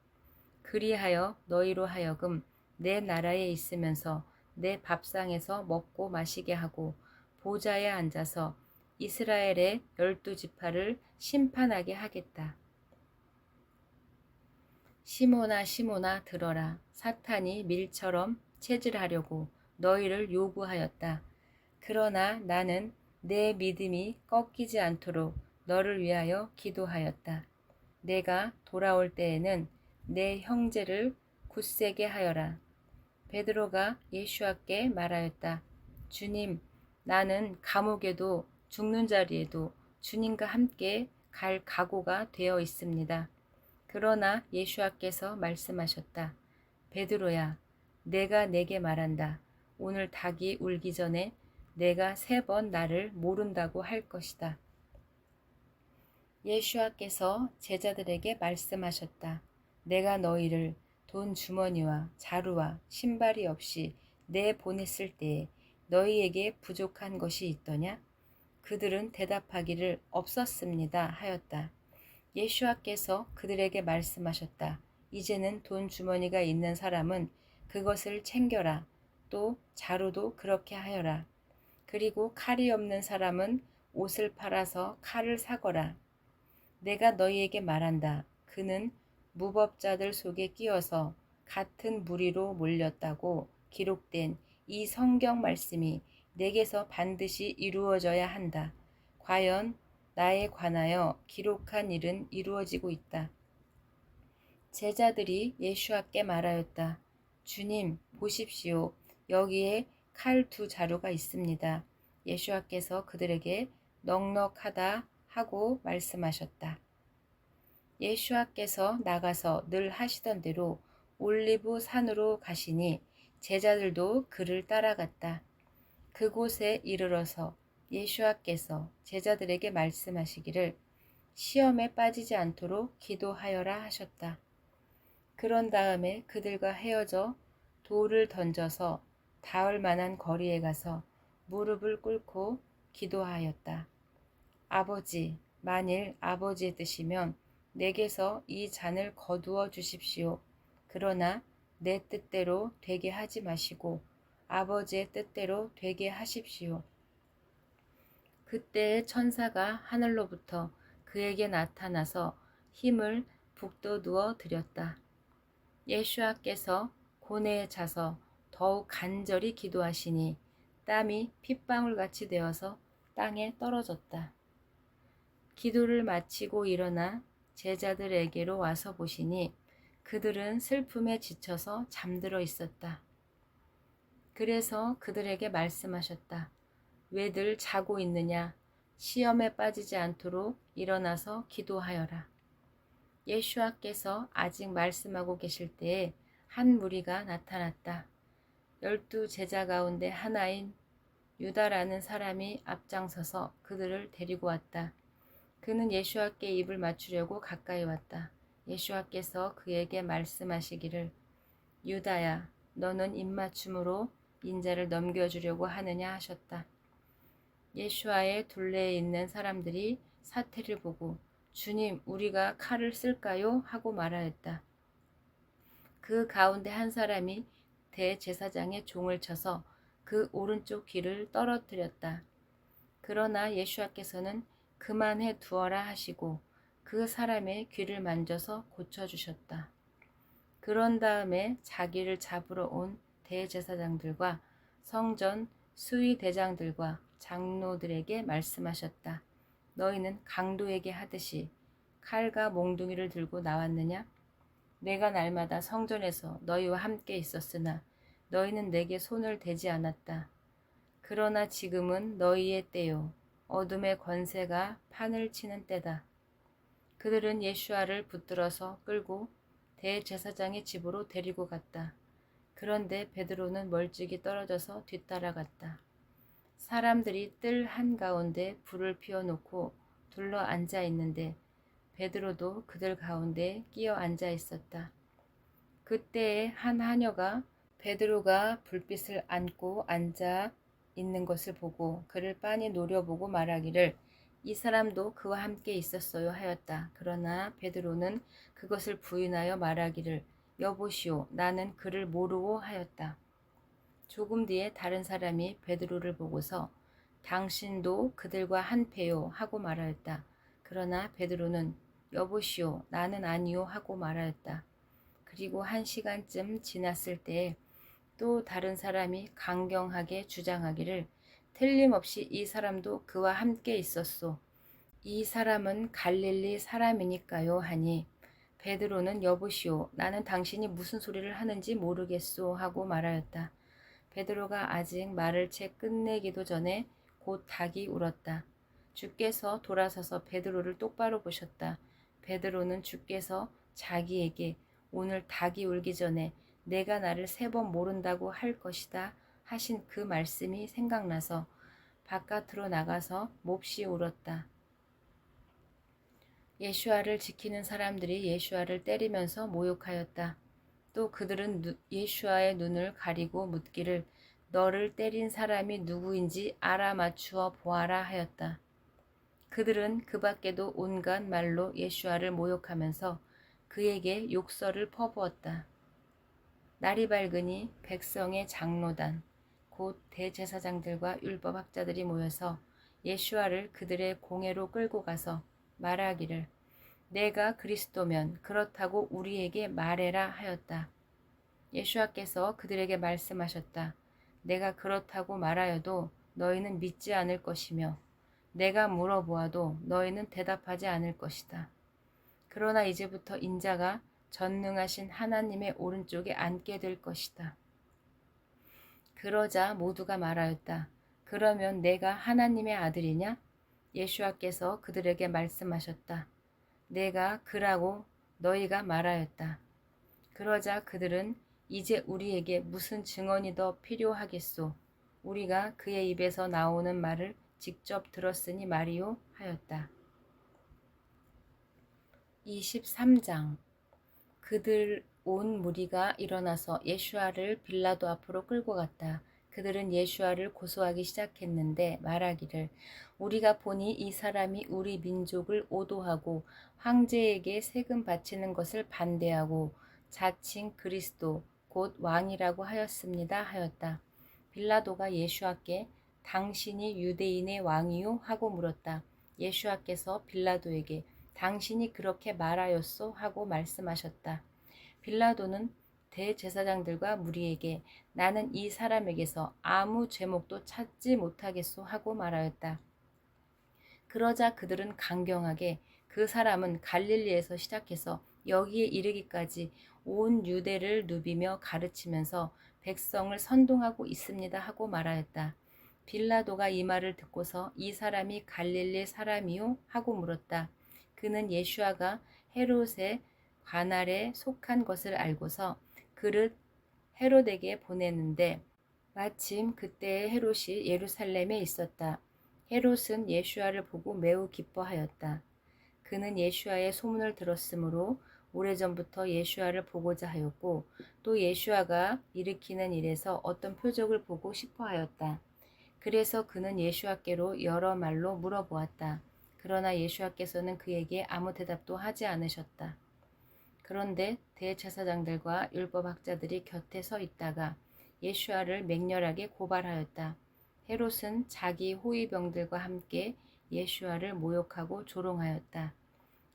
그리하여 너희로 하여금 내 나라에 있으면서 내 밥상에서 먹고 마시게 하고 보좌에 앉아서 이스라엘의 12지파를 심판하게 하겠다. 시몬아 시몬아 들어라. 사탄이 밀처럼 체질하려고 너희를 요구하였다. 그러나 나는 내 믿음이 꺾이지 않도록 너를 위하여 기도하였다. 내가 돌아올 때에는 내 형제를 굳세게 하여라. 베드로가 예수와께 말하였다. 주님, 나는 감옥에도 죽는 자리에도 주님과 함께 갈 각오가 되어 있습니다. 그러나 예수와께서 말씀하셨다. 베드로야, 내가 내게 말한다. 오늘 닭이 울기 전에 내가 3번 나를 모른다고 할 것이다. 예수와께서 제자들에게 말씀하셨다. 내가 너희를 돈 주머니와 자루와 신발이 없이 내보냈을 때에 너희에게 부족한 것이 있더냐? 그들은 대답하기를 없었습니다 하였다. 예수와께서 그들에게 말씀하셨다. 이제는 돈 주머니가 있는 사람은 그것을 챙겨라. 또 자루도 그렇게 하여라. 그리고 칼이 없는 사람은 옷을 팔아서 칼을 사거라. 내가 너희에게 말한다. 그는 무법자들 속에 끼어서 같은 무리로 몰렸다고 기록된 이 성경 말씀이 내게서 반드시 이루어져야 한다. 과연 나에 관하여 기록한 일은 이루어지고 있다. 제자들이 예수와께 말하였다. 주님, 보십시오. 여기에 칼 2자루가 있습니다. 예수와께서 그들에게 넉넉하다 하고 말씀하셨다. 예수와께서 나가서 늘 하시던 대로 올리브 산으로 가시니 제자들도 그를 따라갔다. 그곳에 이르러서 예수와께서 제자들에게 말씀하시기를 시험에 빠지지 않도록 기도하여라 하셨다. 그런 다음에 그들과 헤어져 돌을 던져서 닿을 만한 거리에 가서 무릎을 꿇고 기도하였다. 아버지, 만일 아버지의 뜻이면 내게서 이 잔을 거두어 주십시오. 그러나 내 뜻대로 되게 하지 마시고 아버지의 뜻대로 되게 하십시오. 그때의 천사가 하늘로부터 그에게 나타나서 힘을 북돋우어 드렸다. 예수와께서 고뇌에 차서 더욱 간절히 기도하시니 땀이 핏방울같이 되어서 땅에 떨어졌다. 기도를 마치고 일어나 제자들에게로 와서 보시니 그들은 슬픔에 지쳐서 잠들어 있었다. 그래서 그들에게 말씀하셨다. 왜들 자고 있느냐? 시험에 빠지지 않도록 일어나서 기도하여라. 예수와께서 아직 말씀하고 계실 때에 한 무리가 나타났다. 12 제자 가운데 하나인 유다라는 사람이 앞장서서 그들을 데리고 왔다. 그는 예수와께 입을 맞추려고 가까이 왔다. 예수와께서 그에게 말씀하시기를 유다야, 너는 입맞춤으로 인자를 넘겨주려고 하느냐 하셨다. 예수와의 둘레에 있는 사람들이 사태를 보고 주님, 우리가 칼을 쓸까요? 하고 말하였다. 그 가운데 한 사람이 대제사장의 종을 쳐서 그 오른쪽 귀를 떨어뜨렸다. 그러나 예수와께서는 그만해 두어라 하시고 그 사람의 귀를 만져서 고쳐주셨다. 그런 다음에 자기를 잡으러 온 대제사장들과 성전 수의대장들과 장로들에게 말씀하셨다. 너희는 강도에게 하듯이 칼과 몽둥이를 들고 나왔느냐? 내가 날마다 성전에서 너희와 함께 있었으나 너희는 내게 손을 대지 않았다. 그러나 지금은 너희의 때요. 어둠의 권세가 판을 치는 때다. 그들은 예수와를 붙들어서 끌고 대제사장의 집으로 데리고 갔다. 그런데 베드로는 멀찍이 떨어져서 뒤따라갔다. 사람들이 뜰 한가운데 불을 피워놓고 둘러 앉아 있는데 베드로도 그들 가운데 끼어 앉아 있었다. 그때에 한 하녀가 베드로가 불빛을 안고 앉아 있는 것을 보고 그를 빤히 노려보고 말하기를 이 사람도 그와 함께 있었어요 하였다. 그러나 베드로는 그것을 부인하여 말하기를 여보시오, 나는 그를 모르고 하였다. 조금 뒤에 다른 사람이 베드로를 보고서 당신도 그들과 한패요 하고 말하였다. 그러나 베드로는 여보시오, 나는 아니요 하고 말하였다. 그리고 1시간쯤 지났을 때에 또 다른 사람이 강경하게 주장하기를 틀림없이 이 사람도 그와 함께 있었소. 이 사람은 갈릴리 사람이니까요 하니 베드로는 여보시오, 나는 당신이 무슨 소리를 하는지 모르겠소 하고 말하였다. 베드로가 아직 말을 채 끝내기도 전에 곧 닭이 울었다. 주께서 돌아서서 베드로를 똑바로 보셨다. 베드로는 주께서 자기에게 오늘 닭이 울기 전에 내가 나를 3번 모른다고 할 것이다 하신 그 말씀이 생각나서 바깥으로 나가서 몹시 울었다. 예수와를 지키는 사람들이 예수와를 때리면서 모욕하였다. 또 그들은 예수와의 눈을 가리고 묻기를 너를 때린 사람이 누구인지 알아맞추어 보아라 하였다. 그들은 그 밖에도 온갖 말로 예수와를 모욕하면서 그에게 욕설을 퍼부었다. 날이 밝으니 백성의 장로단 곧 대제사장들과 율법학자들이 모여서 예수와를 그들의 공회로 끌고 가서 말하기를 내가 그리스도면 그렇다고 우리에게 말해라 하였다. 예수와께서 그들에게 말씀하셨다. 내가 그렇다고 말하여도 너희는 믿지 않을 것이며 내가 물어보아도 너희는 대답하지 않을 것이다. 그러나 이제부터 인자가 전능하신 하나님의 오른쪽에 앉게 될 것이다. 그러자 모두가 말하였다. 그러면 내가 하나님의 아들이냐? 예수와께서 그들에게 말씀하셨다. 내가 그라고 너희가 말하였다. 그러자 그들은 이제 우리에게 무슨 증언이 더 필요하겠소? 우리가 그의 입에서 나오는 말을 직접 들었으니 말이요 하였다. 23장. 그들 온 무리가 일어나서 예슈아를 빌라도 앞으로 끌고 갔다. 그들은 예슈아를 고소하기 시작했는데 말하기를 우리가 보니 이 사람이 우리 민족을 오도하고 황제에게 세금 바치는 것을 반대하고 자칭 그리스도 곧 왕이라고 하였습니다 하였다. 빌라도가 예슈아께 당신이 유대인의 왕이요 하고 물었다. 예슈아께서 빌라도에게 당신이 그렇게 말하였소 하고 말씀하셨다. 빌라도는 대제사장들과 무리에게 나는 이 사람에게서 아무 죄목도 찾지 못하겠소 하고 말하였다. 그러자 그들은 강경하게 그 사람은 갈릴리에서 시작해서 여기에 이르기까지 온 유대를 누비며 가르치면서 백성을 선동하고 있습니다 하고 말하였다. 빌라도가 이 말을 듣고서 이 사람이 갈릴리 사람이요 하고 물었다. 그는 예슈아가 헤롯의 관할에 속한 것을 알고서 그를 헤롯에게 보내는데 마침 그때에 헤롯이 예루살렘에 있었다. 헤롯은 예슈아를 보고 매우 기뻐하였다. 그는 예슈아의 소문을 들었으므로 오래전부터 예슈아를 보고자 하였고 또 예슈아가 일으키는 일에서 어떤 표적을 보고 싶어 하였다. 그래서 그는 예슈아께로 여러 말로 물어보았다. 그러나 예슈아께서는 그에게 아무 대답도 하지 않으셨다. 그런데 대제사장들과 율법학자들이 곁에 서 있다가 예슈아를 맹렬하게 고발하였다. 헤롯은 자기 호위병들과 함께 예슈아를 모욕하고 조롱하였다.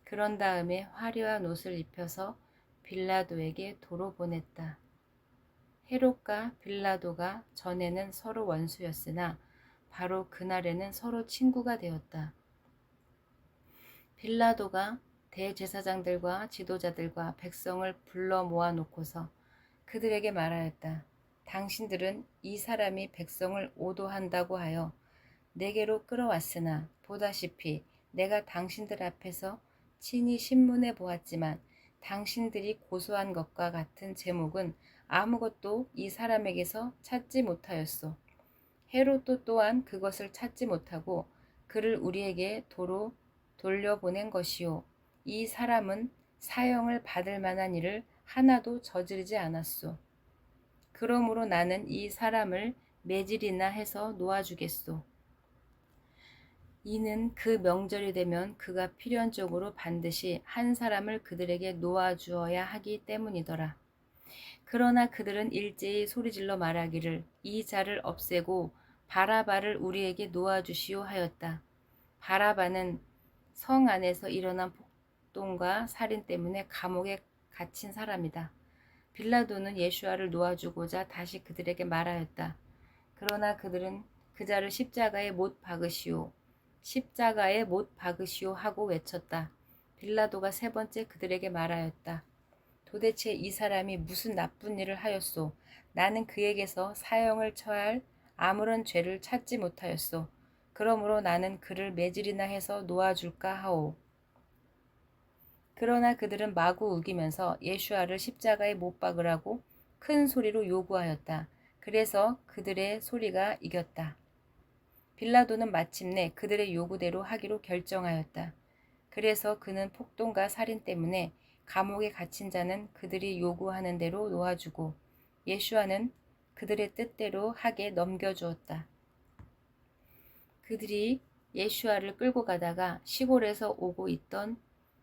그런 다음에 화려한 옷을 입혀서 빌라도에게 도로 보냈다. 헤롯과 빌라도가 전에는 서로 원수였으나 바로 그날에는 서로 친구가 되었다. 빌라도가 대제사장들과 지도자들과 백성을 불러 모아놓고서 그들에게 말하였다. 당신들은 이 사람이 백성을 오도한다고 하여 내게로 끌어왔으나 보다시피 내가 당신들 앞에서 친히 신문해 보았지만 당신들이 고소한 것과 같은 제목은 아무것도 이 사람에게서 찾지 못하였소. 헤롯도 또한 그것을 찾지 못하고 그를 우리에게 도로 돌려보낸 것이요. 이 사람은 사형을 받을 만한 일을 하나도 저지르지 않았소. 그러므로 나는 이 사람을 매질이나 해서 놓아주겠소. 이는 그 명절이 되면 그가 필연적으로 반드시 한 사람을 그들에게 놓아주어야 하기 때문이더라. 그러나 그들은 일제히 소리질러 말하기를 이 자를 없애고 바라바를 우리에게 놓아주시오 하였다. 바라바는 성 안에서 일어난 폭동과 살인 때문에 감옥에 갇힌 사람이다. 빌라도는 예슈아를 놓아주고자 다시 그들에게 말하였다. 그러나 그들은 그 자를 십자가에 못 박으시오. 십자가에 못 박으시오 하고 외쳤다. 빌라도가 세 번째 그들에게 말하였다. 도대체 이 사람이 무슨 나쁜 일을 하였소? 나는 그에게서 사형을 처할 아무런 죄를 찾지 못하였소. 그러므로 나는 그를 매질이나 해서 놓아줄까 하오. 그러나 그들은 마구 우기면서 예슈아를 십자가에 못 박으라고 큰 소리로 요구하였다. 그래서 그들의 소리가 이겼다. 빌라도는 마침내 그들의 요구대로 하기로 결정하였다. 그래서 그는 폭동과 살인 때문에 감옥에 갇힌 자는 그들이 요구하는 대로 놓아주고 예슈아는 그들의 뜻대로 하게 넘겨주었다. 그들이 예슈아를 끌고 가다가 시골에서 오고 있던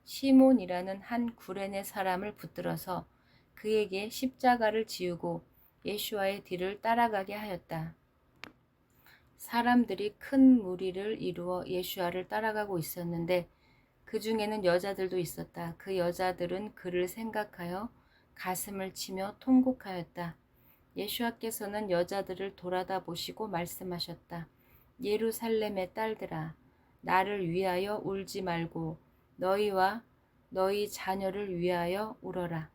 시몬이라는 한 구레네 사람을 붙들어서 그에게 십자가를 지우고 예슈아의 뒤를 따라가게 하였다. 사람들이 큰 무리를 이루어 예슈아를 따라가고 있었는데 그 중에는 여자들도 있었다. 그 여자들은 그를 생각하여 가슴을 치며 통곡하였다. 예슈아께서는 여자들을 돌아다 보시고 말씀하셨다. 예루살렘의 딸들아, 나를 위하여 울지 말고 너희와 너희 자녀를 위하여 울어라.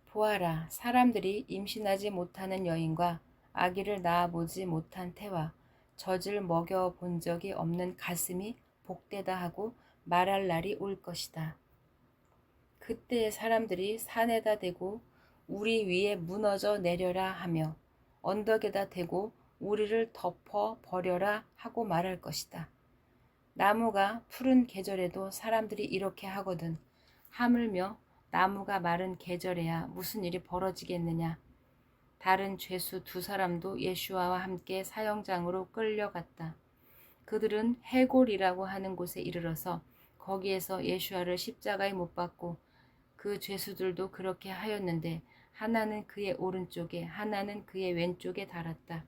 보아라, 사람들이 임신하지 못하는 여인과 아기를 낳아보지 못한 태와 젖을 먹여본 적이 없는 가슴이 복되다 하고 말할 날이 올 것이다. 그때의 사람들이 산에다 대고 우리 위에 무너져 내려라 하며 언덕에다 대고 우리를 덮어 버려라 하고 말할 것이다. 나무가 푸른 계절에도 사람들이 이렇게 하거든. 하물며 나무가 마른 계절에야 무슨 일이 벌어지겠느냐. 다른 죄수 두 사람도 예수와와 함께 사형장으로 끌려갔다. 그들은 해골이라고 하는 곳에 이르러서 거기에서 예수와를 십자가에 못 박고 그 죄수들도 그렇게 하였는데 하나는 그의 오른쪽에 하나는 그의 왼쪽에 달았다.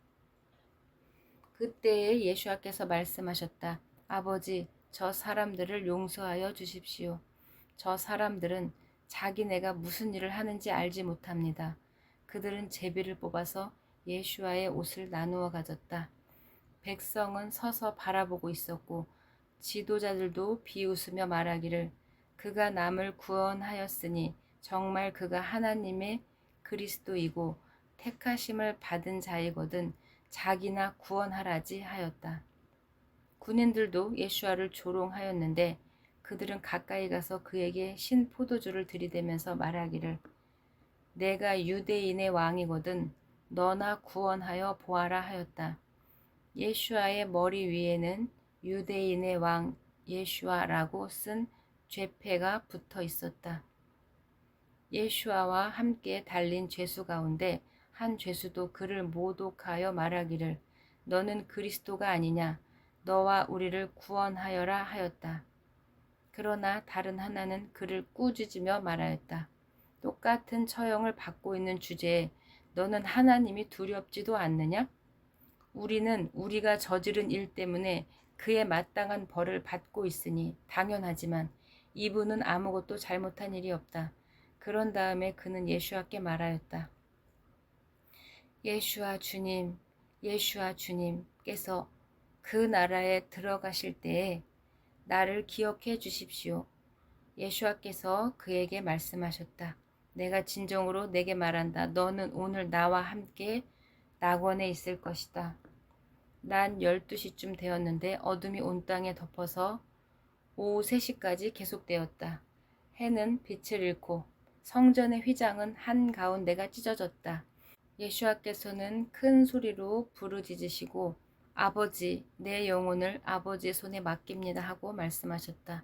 그때에 예수와께서 말씀하셨다. 아버지, 저 사람들을 용서하여 주십시오. 저 사람들은 자기네가 무슨 일을 하는지 알지 못합니다. 그들은 제비를 뽑아서 예수와의 옷을 나누어 가졌다. 백성은 서서 바라보고 있었고 지도자들도 비웃으며 말하기를 그가 남을 구원하였으니 정말 그가 하나님의 그리스도이고 택하심을 받은 자이거든 자기나 구원하라지 하였다. 군인들도 예수와를 조롱하였는데 그들은 가까이 가서 그에게 신 포도주를 들이대면서 말하기를 내가 유대인의 왕이거든 너나 구원하여 보아라 하였다. 예수와의 머리 위에는 유대인의 왕 예수와라고 쓴 죄패가 붙어 있었다. 예수와와 함께 달린 죄수 가운데 한 죄수도 그를 모독하여 말하기를 너는 그리스도가 아니냐 너와 우리를 구원하여라 하였다. 그러나 다른 하나는 그를 꾸짖으며 말하였다. 똑같은 처형을 받고 있는 주제에 너는 하나님이 두렵지도 않느냐? 우리는 우리가 저지른 일 때문에 그에 마땅한 벌을 받고 있으니 당연하지만 이분은 아무것도 잘못한 일이 없다. 그런 다음에 그는 예수와께 말하였다. 예수와 주님, 예수와 주님께서 그 나라에 들어가실 때에 나를 기억해 주십시오. 예수와께서 그에게 말씀하셨다. 내가 진정으로 내게 말한다. 너는 오늘 나와 함께 낙원에 있을 것이다. 난 12시쯤 되었는데 어둠이 온 땅에 덮어서 오후 3시까지 계속되었다. 해는 빛을 잃고 성전의 휘장은 한가운데가 찢어졌다. 예수와께서는 큰 소리로 부르짖으시고 아버지, 내 영혼을 아버지의 손에 맡깁니다 하고 말씀하셨다.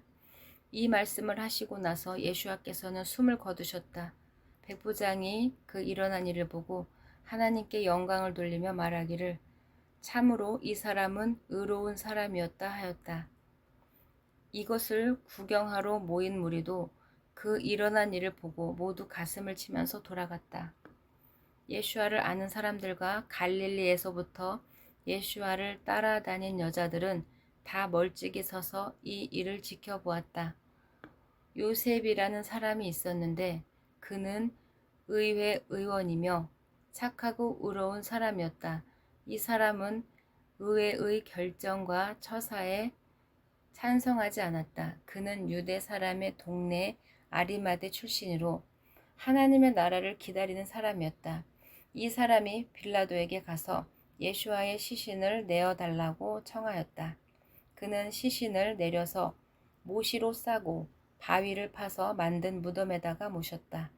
이 말씀을 하시고 나서 예수와께서는 숨을 거두셨다. 백부장이 그 일어난 일을 보고 하나님께 영광을 돌리며 말하기를 참으로 이 사람은 의로운 사람이었다 하였다. 이것을 구경하러 모인 무리도 그 일어난 일을 보고 모두 가슴을 치면서 돌아갔다. 예수와를 아는 사람들과 갈릴리에서부터 예수와를 따라다닌 여자들은 다 멀찍이 서서 이 일을 지켜보았다. 요셉이라는 사람이 있었는데 그는 의회 의원이며 착하고 의로운 사람이었다. 이 사람은 의회의 결정과 처사에 찬성하지 않았다. 그는 유대 사람의 동네 아리마대 출신으로 하나님의 나라를 기다리는 사람이었다. 이 사람이 빌라도에게 가서 예수와의 시신을 내어달라고 청하였다. 그는 시신을 내려서 모시로 싸고 바위를 파서 만든 무덤에다가 모셨다.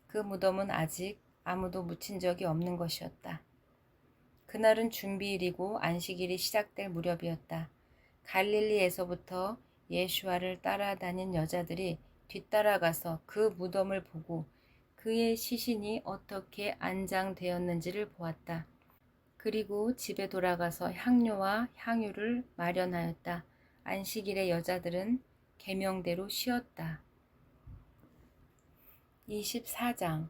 그 무덤은 아직 아무도 묻힌 적이 없는 것이었다. 그날은 준비일이고 안식일이 시작될 무렵이었다. 갈릴리에서부터 예수와를 따라다닌 여자들이 뒤따라가서 그 무덤을 보고 그의 시신이 어떻게 안장되었는지를 보았다. 그리고 집에 돌아가서 향료와 향유를 마련하였다. 안식일의 여자들은 계명대로 쉬었다. 24장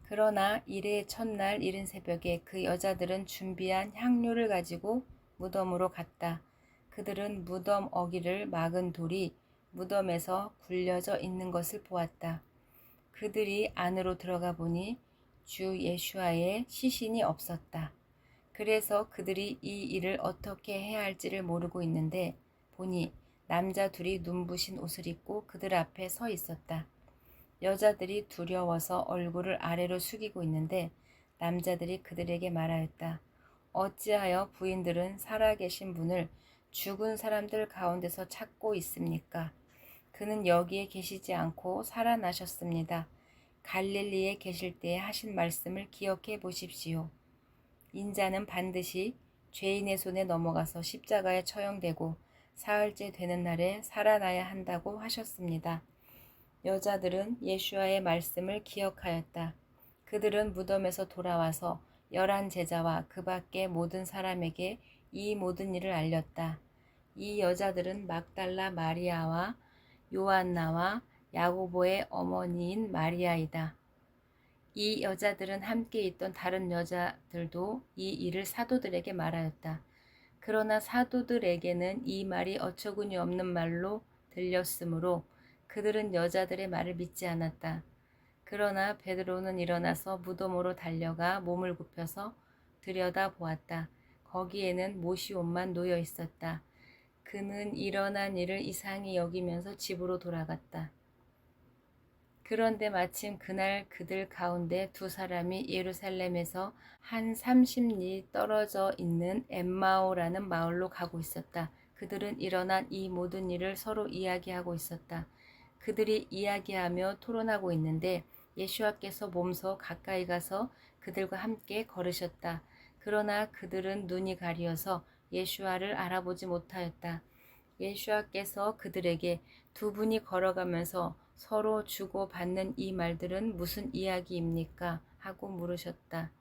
그러나 일의 첫날 이른 새벽에 그 여자들은 준비한 향료를 가지고 무덤으로 갔다. 그들은 무덤 어귀를 막은 돌이 무덤에서 굴려져 있는 것을 보았다. 그들이 안으로 들어가 보니 주 예수와의 시신이 없었다. 그래서 그들이 이 일을 어떻게 해야 할지를 모르고 있는데 보니 남자 둘이 눈부신 옷을 입고 그들 앞에 서 있었다. 여자들이 두려워서 얼굴을 아래로 숙이고 있는데 남자들이 그들에게 말하였다. 어찌하여 부인들은 살아계신 분을 죽은 사람들 가운데서 찾고 있습니까? 그는 여기에 계시지 않고 살아나셨습니다. 갈릴리에 계실 때에 하신 말씀을 기억해 보십시오. 인자는 반드시 죄인의 손에 넘어가서 십자가에 처형되고 사흘째 되는 날에 살아나야 한다고 하셨습니다. 여자들은 예수와의 말씀을 기억하였다. 그들은 무덤에서 돌아와서 11제자와 그 밖의 모든 사람에게 이 모든 일을 알렸다. 이 여자들은 막달라 마리아와 요한나와 야고보의 어머니인 마리아이다. 이 여자들은 함께 있던 다른 여자들도 이 일을 사도들에게 말하였다. 그러나 사도들에게는 이 말이 어처구니 없는 말로 들렸으므로 그들은 여자들의 말을 믿지 않았다. 그러나 베드로는 일어나서 무덤으로 달려가 몸을 굽혀서 들여다보았다. 거기에는 못이 옷만 놓여 있었다. 그는 일어난 일을 이상히 여기면서 집으로 돌아갔다. 그런데 마침 그날 그들 가운데 두 사람이 예루살렘에서 한 30리 떨어져 있는 엠마오라는 마을로 가고 있었다. 그들은 일어난 이 모든 일을 서로 이야기하고 있었다. 그들이 이야기하며 토론하고 있는데 예수와께서 몸소 가까이 가서 그들과 함께 걸으셨다. 그러나 그들은 눈이 가리어서 예수와를 알아보지 못하였다. 예수와께서 그들에게 두 분이 걸어가면서 서로 주고받는 이 말들은 무슨 이야기입니까? 하고 물으셨다.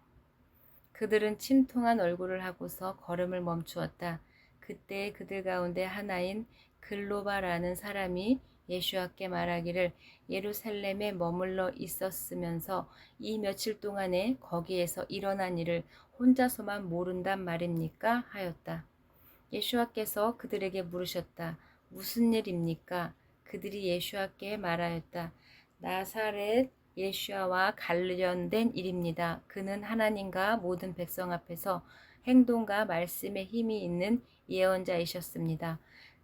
그들은 침통한 얼굴을 하고서 걸음을 멈추었다. 그때 그들 가운데 하나인 글로바라는 사람이 예수와께 말하기를 예루살렘에 머물러 있었으면서 이 며칠 동안에 거기에서 일어난 일을 혼자서만 모른단 말입니까? 하였다. 예수와께서 그들에게 물으셨다. 무슨 일입니까? 그들이 예수와께 말하였다. 나사렛 예수와 관련된 일입니다. 그는 하나님과 모든 백성 앞에서 행동과 말씀에 힘이 있는 예언자이셨습니다.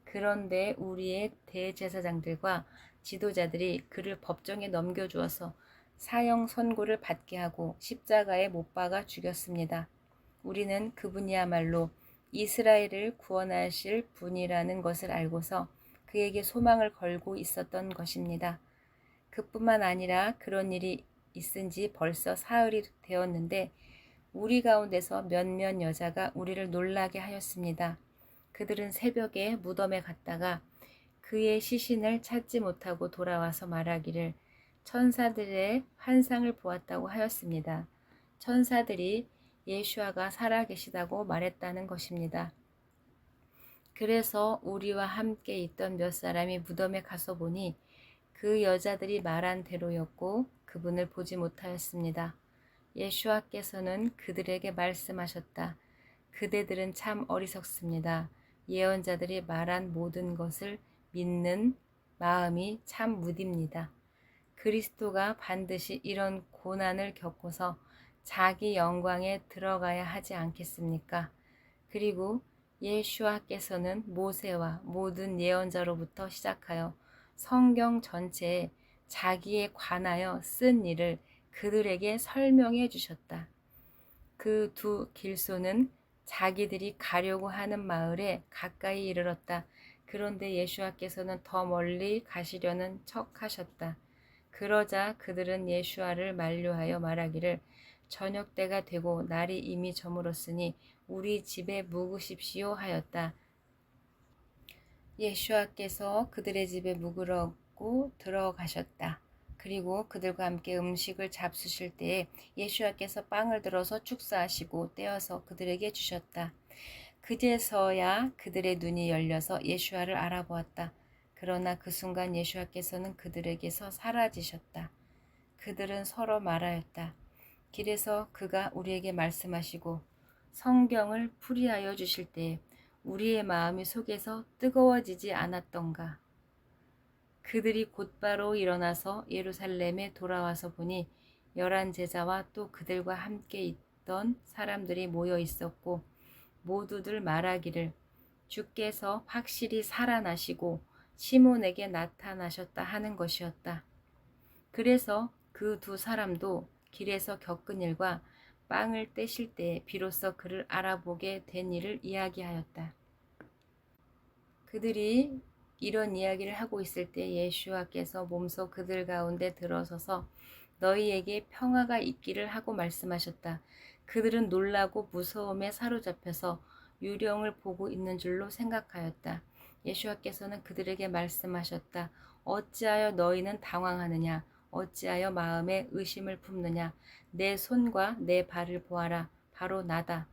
그런데 우리의 대제사장들과 지도자들이 그를 법정에 넘겨주어서 사형 선고를 받게 하고 십자가에 못 박아 죽였습니다. 우리는 그분이야말로 이스라엘을 구원하실 분이라는 것을 알고서 그에게 소망을 걸고 있었던 것입니다. 그뿐만 아니라 그런 일이 있은 지 벌써 사흘이 되었는데 우리 가운데서 몇몇 여자가 우리를 놀라게 하였습니다. 그들은 새벽에 무덤에 갔다가 그의 시신을 찾지 못하고 돌아와서 말하기를 천사들의 환상을 보았다고 하였습니다. 천사들이 예수아가 살아계시다고 말했다는 것입니다. 그래서 우리와 함께 있던 몇 사람이 무덤에 가서 보니 그 여자들이 말한 대로였고 그분을 보지 못하였습니다. 예수아께서는 그들에게 말씀하셨다. 그대들은 참 어리석습니다. 예언자들이 말한 모든 것을 믿는 마음이 참 무딥니다. 그리스도가 반드시 이런 고난을 겪고서 자기 영광에 들어가야 하지 않겠습니까? 그리고 예수와께서는 모세와 모든 예언자로부터 시작하여 성경 전체에 자기에 관하여 쓴 일을 그들에게 설명해 주셨다. 그 두 길소는 자기들이 가려고 하는 마을에 가까이 이르렀다. 그런데 예수와께서는 더 멀리 가시려는 척 하셨다. 그러자 그들은 예수와를 만류하여 말하기를 저녁 때가 되고 날이 이미 저물었으니 우리 집에 묵으십시오 하였다. 예수와께서 그들의 집에 묵으라고 들어가셨다. 그리고 그들과 함께 음식을 잡수실 때에 예수와께서 빵을 들어서 축사하시고 떼어서 그들에게 주셨다. 그제서야 그들의 눈이 열려서 예수와를 알아보았다. 그러나 그 순간 예수와께서는 그들에게서 사라지셨다. 그들은 서로 말하였다. 길에서 그가 우리에게 말씀하시고 성경을 풀이하여 주실 때에 우리의 마음이 속에서 뜨거워지지 않았던가. 그들이 곧바로 일어나서 예루살렘에 돌아와서 보니 11제자와 또 그들과 함께 있던 사람들이 모여 있었고 모두들 말하기를 주께서 확실히 살아나시고 시몬에게 나타나셨다 하는 것이었다. 그래서 그 두 사람도 길에서 겪은 일과 빵을 떼실 때 비로소 그를 알아보게 된 일을 이야기하였다. 그들이 이런 이야기를 하고 있을 때 예수와께서 몸소 그들 가운데 들어서서 너희에게 평화가 있기를 하고 말씀하셨다. 그들은 놀라고 무서움에 사로잡혀서 유령을 보고 있는 줄로 생각하였다. 예수와께서는 그들에게 말씀하셨다. 어찌하여 너희는 당황하느냐? 어찌하여 마음에 의심을 품느냐? 내 손과 내 발을 보아라. 바로 나다.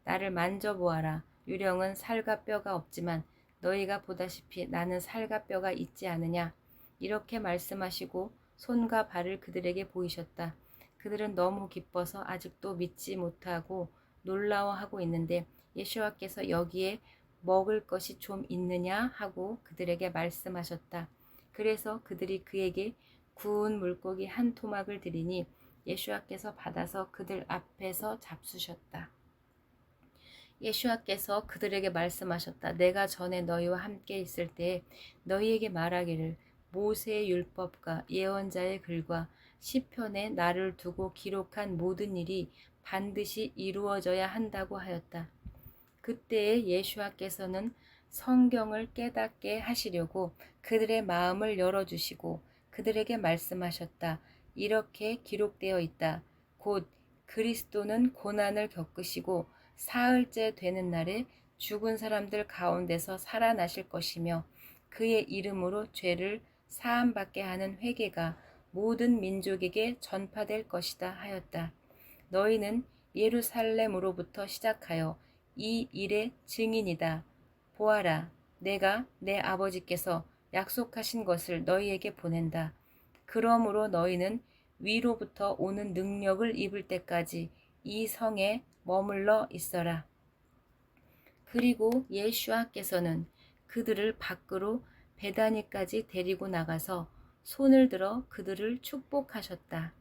나를 만져보아라. 유령은 살과 뼈가 없지만 너희가 보다시피 나는 살과 뼈가 있지 않으냐? 이렇게 말씀하시고 손과 발을 그들에게 보이셨다. 그들은 너무 기뻐서 아직도 믿지 못하고 놀라워하고 있는데 예수와께서 여기에 먹을 것이 좀 있느냐 하고 그들에게 말씀하셨다. 그래서 그들이 그에게 구운 물고기 한 토막을 드리니 예수와께서 받아서 그들 앞에서 잡수셨다. 예수와께서 그들에게 말씀하셨다. 내가 전에 너희와 함께 있을 때에 너희에게 말하기를 모세의 율법과 예언자의 글과 시편에 나를 두고 기록한 모든 일이 반드시 이루어져야 한다고 하였다. 그때에 예수와께서는 성경을 깨닫게 하시려고 그들의 마음을 열어주시고 그들에게 말씀하셨다. 이렇게 기록되어 있다. 곧 그리스도는 고난을 겪으시고 사흘째 되는 날에 죽은 사람들 가운데서 살아나실 것이며 그의 이름으로 죄를 사함받게 하는 회개가 모든 민족에게 전파될 것이다 하였다. 너희는 예루살렘으로부터 시작하여 이 일의 증인이다. 보아라, 내가 내 아버지께서 약속하신 것을 너희에게 보낸다. 그러므로 너희는 위로부터 오는 능력을 입을 때까지 이 성에 머물러 있어라. 그리고 예수와께서는 그들을 밖으로 베다니까지 데리고 나가서 손을 들어 그들을 축복하셨다.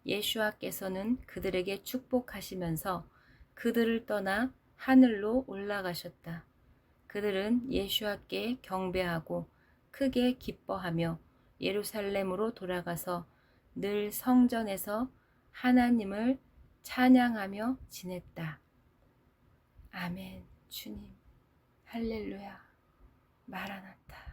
예수와께서는 그들에게 축복하시면서 그들을 떠나 하늘로 올라가셨다. 그들은 예수와께 경배하고 크게 기뻐하며 예루살렘으로 돌아가서 늘 성전에서 하나님을 찬양하며 지냈다. 아멘. 주님, 할렐루야, 마라나타.